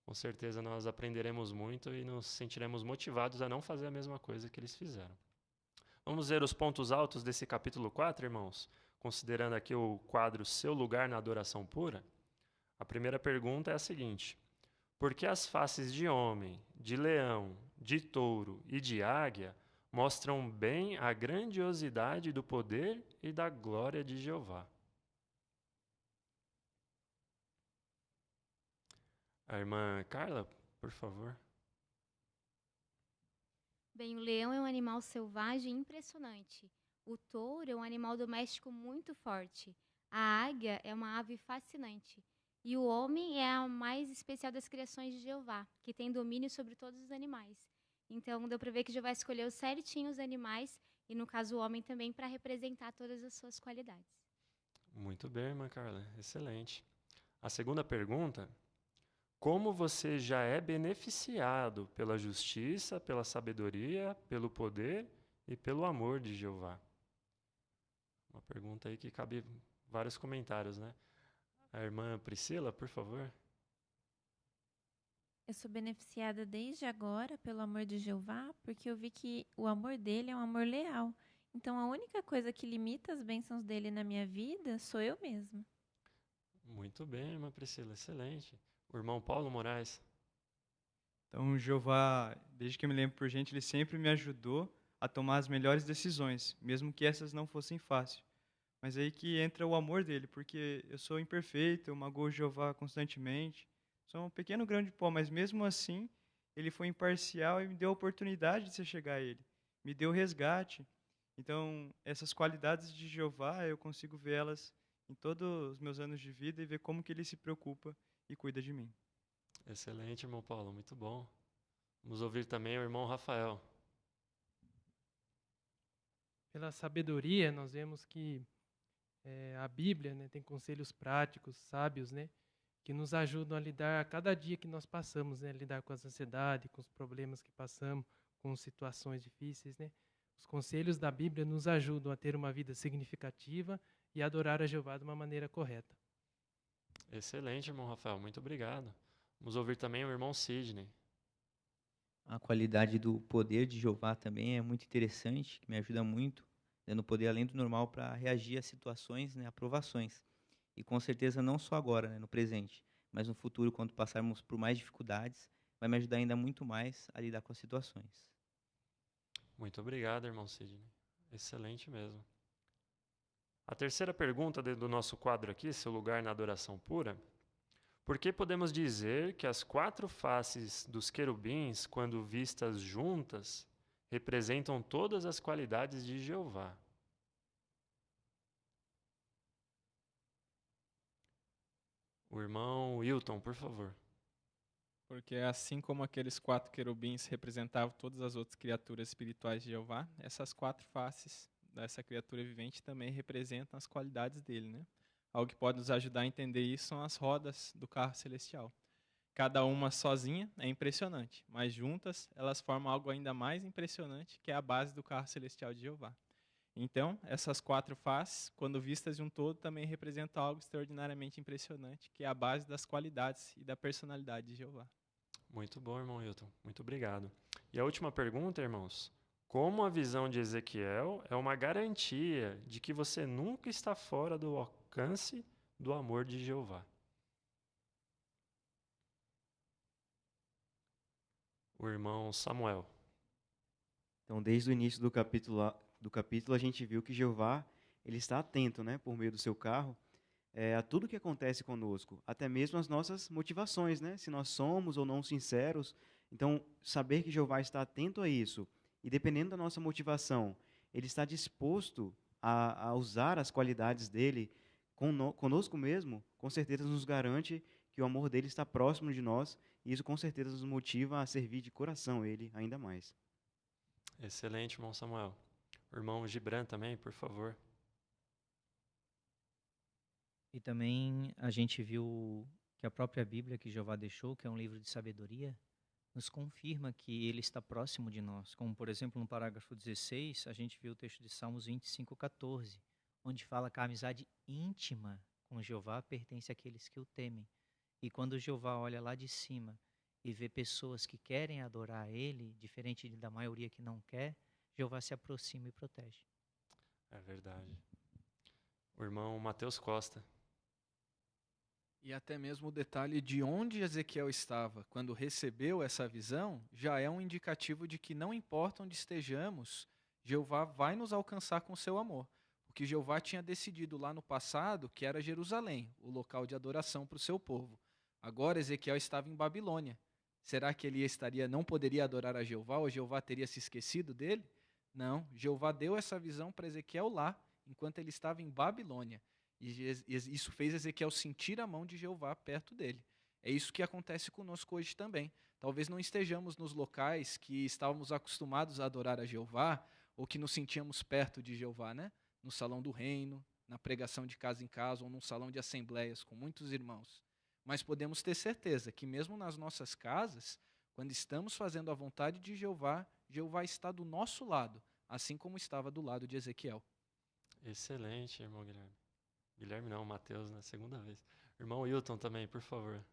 Speaker 14: Com certeza nós aprenderemos muito e nos sentiremos motivados a não fazer a mesma coisa que eles fizeram. Vamos ver os pontos altos desse capítulo 4, irmãos? Considerando aqui o quadro Seu Lugar na Adoração Pura. A primeira pergunta é a seguinte: por que as faces de homem, de leão, de touro e de águia mostram bem a grandiosidade do poder e da glória de Jeová? A irmã Carla, por favor.
Speaker 16: Bem, o leão é um animal selvagem impressionante. O touro é um animal doméstico muito forte. A águia é uma ave fascinante. E o homem é a mais especial das criações de Jeová, que tem domínio sobre todos os animais. Então, deu para ver que Jeová escolheu certinho os animais, e no caso o homem também, para representar todas as suas qualidades.
Speaker 14: Muito bem, irmã Carla. Excelente. A segunda pergunta: como você já é beneficiado pela justiça, pela sabedoria, pelo poder e pelo amor de Jeová? Uma pergunta aí que cabe vários comentários, né? A irmã Priscila, por favor.
Speaker 15: Eu sou beneficiada desde agora pelo amor de Jeová, porque eu vi que o amor dele é um amor leal. Então, a única coisa que limita as bênçãos dele na minha vida sou eu mesma.
Speaker 14: Muito bem, irmã Priscila, excelente. O irmão Paulo Moraes.
Speaker 12: Então, Jeová, desde que eu me lembro por gente, ele sempre me ajudou a tomar as melhores decisões, mesmo que essas não fossem fáceis. Mas aí que entra o amor dele, porque eu sou imperfeito, eu magoo Jeová constantemente, sou um pequeno grão de pó, mas mesmo assim, ele foi imparcial e me deu a oportunidade de se chegar a ele, me deu resgate. Então, essas qualidades de Jeová, eu consigo vê-las em todos os meus anos de vida e ver como que ele se preocupa e cuida de mim.
Speaker 14: Excelente, irmão Paulo, muito bom. Vamos ouvir também o irmão Rafael.
Speaker 17: Pela sabedoria, nós vemos que a Bíblia, né, tem conselhos práticos, sábios, né, que nos ajudam a lidar a cada dia que nós passamos, né, lidar com as ansiedades, com os problemas que passamos, com situações difíceis, né. Os conselhos da Bíblia nos ajudam a ter uma vida significativa e adorar a Jeová de uma maneira correta.
Speaker 14: Excelente, irmão Rafael, muito obrigado. Vamos ouvir também o irmão Sidney.
Speaker 10: A qualidade do poder de Jeová também é muito interessante, que me ajuda muito, dando poder além do normal para reagir a situações, né, a provações. E com certeza não só agora, né, no presente, mas no futuro, quando passarmos por mais dificuldades, vai me ajudar ainda muito mais a lidar com as situações.
Speaker 14: Muito obrigado, irmão Sidney. Excelente mesmo. A terceira pergunta do nosso quadro aqui, Seu Lugar na Adoração Pura. Por que podemos dizer que as 4 faces dos querubins, quando vistas juntas, representam todas as qualidades de Jeová? O irmão Wilton, por favor.
Speaker 8: Porque assim como aqueles 4 querubins representavam todas as outras criaturas espirituais de Jeová, essas 4 faces dessa criatura vivente também representam as qualidades dele, né? Algo que pode nos ajudar a entender isso são as rodas do carro celestial. Cada uma sozinha é impressionante, mas juntas elas formam algo ainda mais impressionante, que é a base do carro celestial de Jeová. Então, essas 4 faces, quando vistas de um todo, também representam algo extraordinariamente impressionante, que é a base das qualidades e da personalidade de Jeová.
Speaker 14: Muito bom, irmão Wilton. Muito obrigado. E a última pergunta, irmãos. Como a visão de Ezequiel é uma garantia de que você nunca está fora do alcance do amor de Jeová? O irmão Samuel.
Speaker 4: Então, desde o início do capítulo a gente viu que Jeová ele está atento, né, por meio do seu carro, a tudo que acontece conosco, até mesmo as nossas motivações, né, se nós somos ou não sinceros. Então, saber que Jeová está atento a isso, e dependendo da nossa motivação, ele está disposto a usar as qualidades dele conosco mesmo, com certeza nos garante que o amor dele está próximo de nós, e isso com certeza nos motiva a servir de coração ele ainda mais.
Speaker 14: Excelente, irmão Samuel. O irmão Gibran também, por favor.
Speaker 5: E também a gente viu que a própria Bíblia que Jeová deixou, que é um livro de sabedoria, nos confirma que ele está próximo de nós. Como, por exemplo, no parágrafo 16, a gente viu o texto de Salmos 25:14, onde fala que a amizade íntima com Jeová pertence àqueles que o temem. E quando Jeová olha lá de cima e vê pessoas que querem adorar ele, diferente da maioria que não quer, Jeová se aproxima e protege.
Speaker 14: É verdade. O irmão Mateus Costa.
Speaker 2: E até mesmo o detalhe de onde Ezequiel estava quando recebeu essa visão já é um indicativo de que não importa onde estejamos, Jeová vai nos alcançar com seu amor. Porque Jeová tinha decidido lá no passado que era Jerusalém, o local de adoração para o seu povo. Agora Ezequiel estava em Babilônia. Será que ele não poderia adorar a Jeová ou Jeová teria se esquecido dele? Não, Jeová deu essa visão para Ezequiel lá, enquanto ele estava em Babilônia. E isso fez Ezequiel sentir a mão de Jeová perto dele. É isso que acontece conosco hoje também. Talvez não estejamos nos locais que estávamos acostumados a adorar a Jeová ou que nos sentíamos perto de Jeová, né? No salão do reino, na pregação de casa em casa ou num salão de assembleias com muitos irmãos. Mas podemos ter certeza que mesmo nas nossas casas, quando estamos fazendo a vontade de Jeová, Jeová está do nosso lado, assim como estava do lado de Ezequiel.
Speaker 14: Excelente, irmão Guilherme. Guilherme não, Mateus, na segunda vez. Irmão Wilton também, por favor.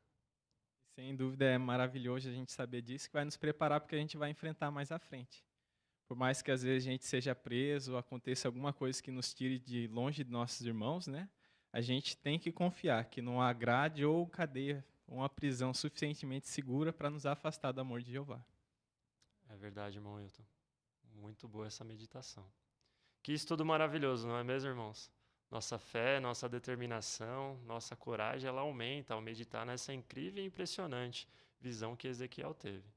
Speaker 8: Sem dúvida é maravilhoso a gente saber disso, que vai nos preparar porque a gente vai enfrentar mais à frente. Por mais que às vezes a gente seja preso, aconteça alguma coisa que nos tire de longe de nossos irmãos, né? A gente tem que confiar que não há grade ou cadeia, uma prisão suficientemente segura para nos afastar do amor de Jeová.
Speaker 14: É verdade, irmão Wilton. Muito boa essa meditação. Que estudo maravilhoso, não é mesmo, irmãos? Nossa fé, nossa determinação, nossa coragem, ela aumenta ao meditar nessa incrível e impressionante visão que Ezequiel teve.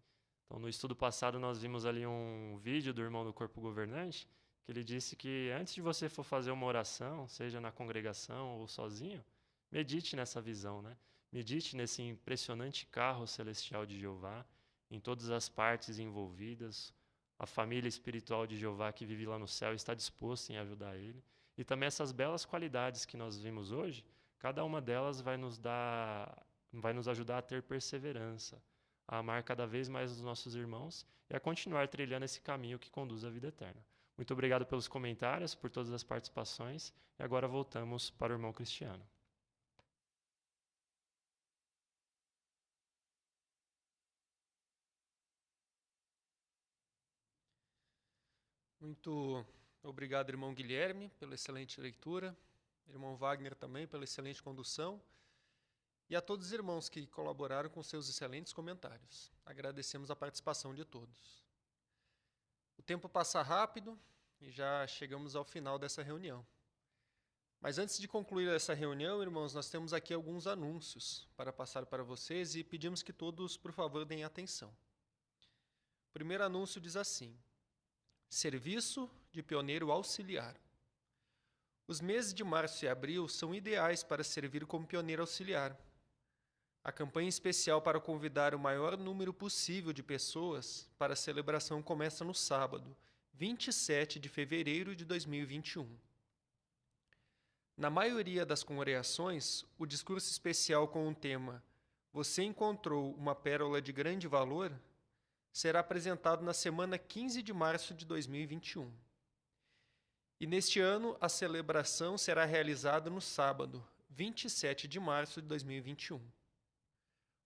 Speaker 14: Então, no estudo passado, nós vimos ali um vídeo do irmão do corpo governante, que ele disse que antes de você for fazer uma oração, seja na congregação ou sozinho, medite nessa visão, né? Medite nesse impressionante carro celestial de Jeová, em todas as partes envolvidas. A família espiritual de Jeová que vive lá no céu está disposta em ajudar ele. E também essas belas qualidades que nós vimos hoje, cada uma delas vai nos ajudar a ter perseverança, a amar cada vez mais os nossos irmãos e a continuar trilhando esse caminho que conduz à vida eterna. Muito obrigado pelos comentários, por todas as participações. E agora voltamos para o irmão Cristiano.
Speaker 1: Muito obrigado, irmão Guilherme, pela excelente leitura. Irmão Wagner também, pela excelente condução. E a todos os irmãos que colaboraram com seus excelentes comentários. Agradecemos a participação de todos. O tempo passa rápido e já chegamos ao final dessa reunião. Mas antes de concluir essa reunião, irmãos, nós temos aqui alguns anúncios para passar para vocês e pedimos que todos, por favor, deem atenção. O primeiro anúncio diz assim: Serviço de pioneiro auxiliar. Os meses de março e abril são ideais para servir como pioneiro auxiliar. A campanha especial para convidar o maior número possível de pessoas para a celebração começa no sábado, 27 de fevereiro de 2021. Na maioria das congregações, o discurso especial com o tema "Você encontrou uma pérola de grande valor" será apresentado na semana 15 de março de 2021. E neste ano, a celebração será realizada no sábado, 27 de março de 2021.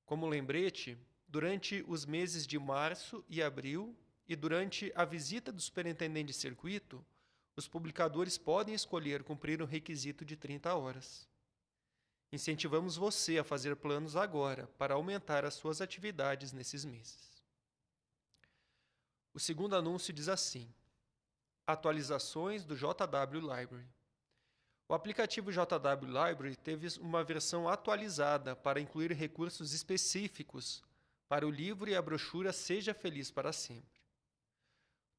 Speaker 1: Como lembrete, durante os meses de março e abril e durante a visita do superintendente de circuito, os publicadores podem escolher cumprir o requisito de 30 horas. Incentivamos você a fazer planos agora para aumentar as suas atividades nesses meses. O segundo anúncio diz assim: atualizações do JW Library. O aplicativo JW Library teve uma versão atualizada para incluir recursos específicos para o livro e a brochura Seja Feliz para Sempre.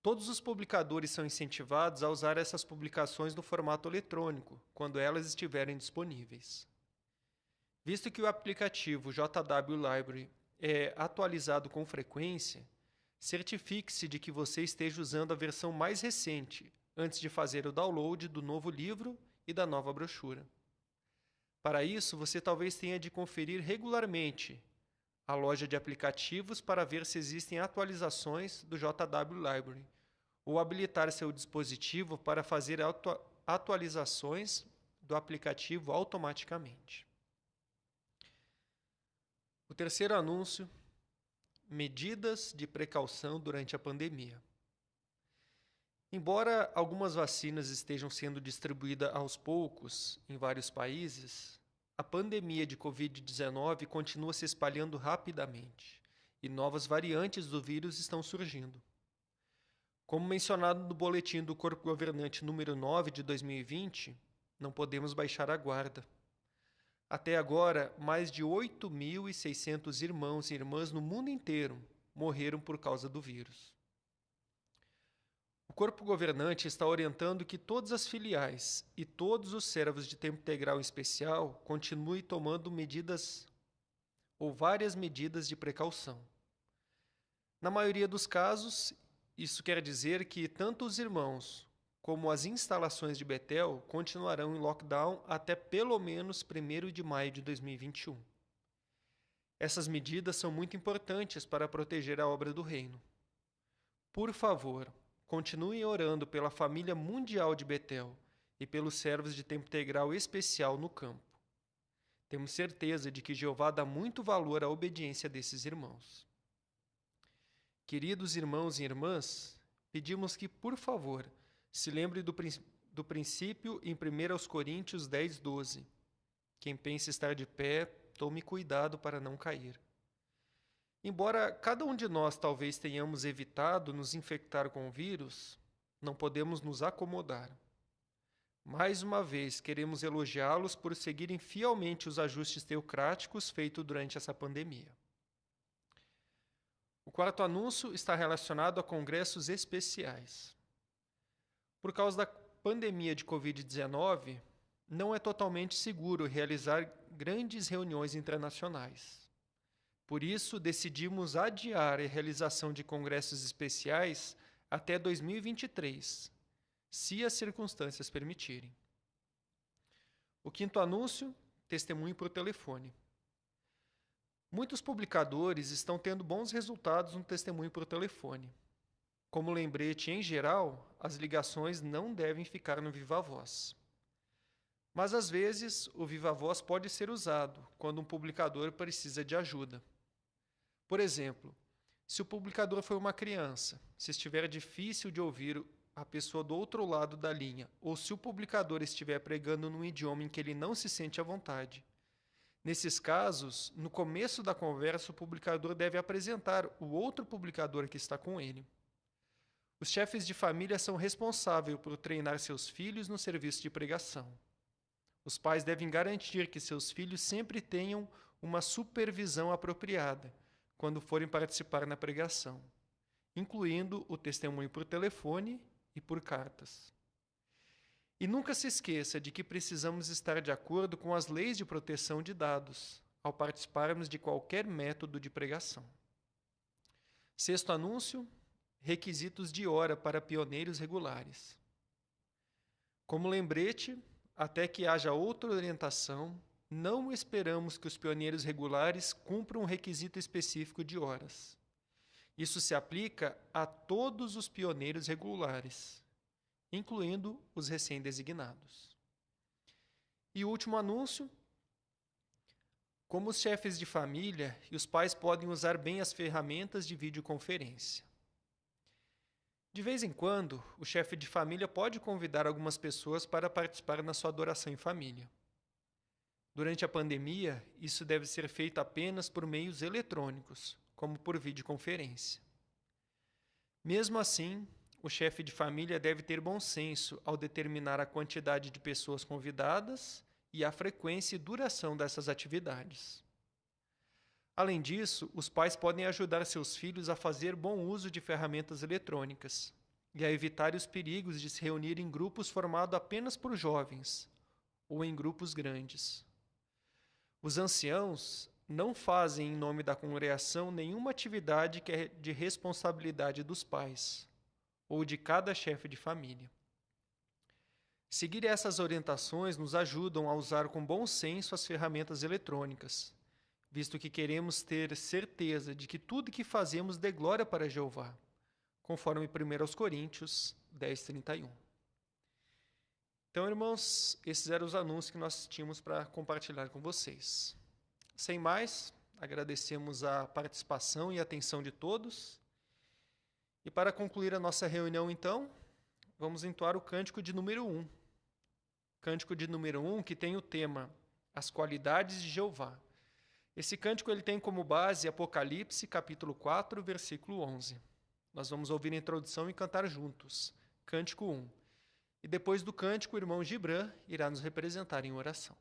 Speaker 1: Todos os publicadores são incentivados a usar essas publicações no formato eletrônico, quando elas estiverem disponíveis. Visto que o aplicativo JW Library é atualizado com frequência, certifique-se de que você esteja usando a versão mais recente, antes de fazer o download do novo livro e da nova brochura. Para isso, você talvez tenha de conferir regularmente a loja de aplicativos para ver se existem atualizações do JW Library, ou habilitar seu dispositivo para fazer atualizações do aplicativo automaticamente. O terceiro anúncio: medidas de precaução durante a pandemia. Embora algumas vacinas estejam sendo distribuídas aos poucos em vários países, a pandemia de Covid-19 continua se espalhando rapidamente e novas variantes do vírus estão surgindo. Como mencionado no boletim do Corpo Governante número 9 de 2020, não podemos baixar a guarda. Até agora, mais de 8.600 irmãos e irmãs no mundo inteiro morreram por causa do vírus. O corpo governante está orientando que todas as filiais e todos os servos de tempo integral em especial continuem tomando medidas ou várias medidas de precaução. Na maioria dos casos, isso quer dizer que tanto os irmãos como as instalações de Betel continuarão em lockdown até pelo menos 1º de maio de 2021. Essas medidas são muito importantes para proteger a obra do reino. Por favor, continuem orando pela família mundial de Betel e pelos servos de tempo integral especial no campo. Temos certeza de que Jeová dá muito valor à obediência desses irmãos. Queridos irmãos e irmãs, pedimos que, por favor, se lembre do princípio em 1 Coríntios 10, 12. Quem pensa estar de pé, tome cuidado para não cair. Embora cada um de nós talvez tenhamos evitado nos infectar com o vírus, não podemos nos acomodar. Mais uma vez, queremos elogiá-los por seguirem fielmente os ajustes teocráticos feitos durante essa pandemia. O quarto anúncio está relacionado a congressos especiais. Por causa da pandemia de Covid-19, não é totalmente seguro realizar grandes reuniões internacionais. Por isso, decidimos adiar a realização de congressos especiais até 2023, se as circunstâncias permitirem. O quinto anúncio: testemunho por telefone. Muitos publicadores estão tendo bons resultados no testemunho por telefone. Como lembrete, em geral, as ligações não devem ficar no viva voz. Mas, às vezes, o viva voz pode ser usado quando um publicador precisa de ajuda. Por exemplo, se o publicador for uma criança, se estiver difícil de ouvir a pessoa do outro lado da linha, ou se o publicador estiver pregando num idioma em que ele não se sente à vontade. Nesses casos, no começo da conversa, o publicador deve apresentar o outro publicador que está com ele. Os chefes de família são responsáveis por treinar seus filhos no serviço de pregação. Os pais devem garantir que seus filhos sempre tenham uma supervisão apropriada quando forem participar na pregação, incluindo o testemunho por telefone e por cartas. E nunca se esqueça de que precisamos estar de acordo com as leis de proteção de dados, ao participarmos de qualquer método de pregação. Sexto anúncio: requisitos de hora para pioneiros regulares. Como lembrete, até que haja outra orientação, não esperamos que os pioneiros regulares cumpram um requisito específico de horas. Isso se aplica a todos os pioneiros regulares, incluindo os recém-designados. E o último anúncio: como os chefes de família e os pais podem usar bem as ferramentas de videoconferência. De vez em quando, o chefe de família pode convidar algumas pessoas para participar na sua adoração em família. Durante a pandemia, isso deve ser feito apenas por meios eletrônicos, como por videoconferência. Mesmo assim, o chefe de família deve ter bom senso ao determinar a quantidade de pessoas convidadas e a frequência e duração dessas atividades. Além disso, os pais podem ajudar seus filhos a fazer bom uso de ferramentas eletrônicas e a evitar os perigos de se reunir em grupos formados apenas por jovens ou em grupos grandes. Os anciãos não fazem, em nome da congregação, nenhuma atividade que é de responsabilidade dos pais ou de cada chefe de família. Seguir essas orientações nos ajudam a usar com bom senso as ferramentas eletrônicas, visto que queremos ter certeza de que tudo que fazemos dê glória para Jeová, conforme 1 Coríntios 10:31. Então, irmãos, esses eram os anúncios que nós tínhamos para compartilhar com vocês. Sem mais, agradecemos a participação e a atenção de todos. E para concluir a nossa reunião, então, vamos entoar o cântico de número 1. Cântico de número 1, que tem o tema As Qualidades de Jeová. Esse cântico ele tem como base Apocalipse, capítulo 4, versículo 11. Nós vamos ouvir a introdução e cantar juntos. Cântico 1. E depois do cântico, o irmão Gibran irá nos representar em oração.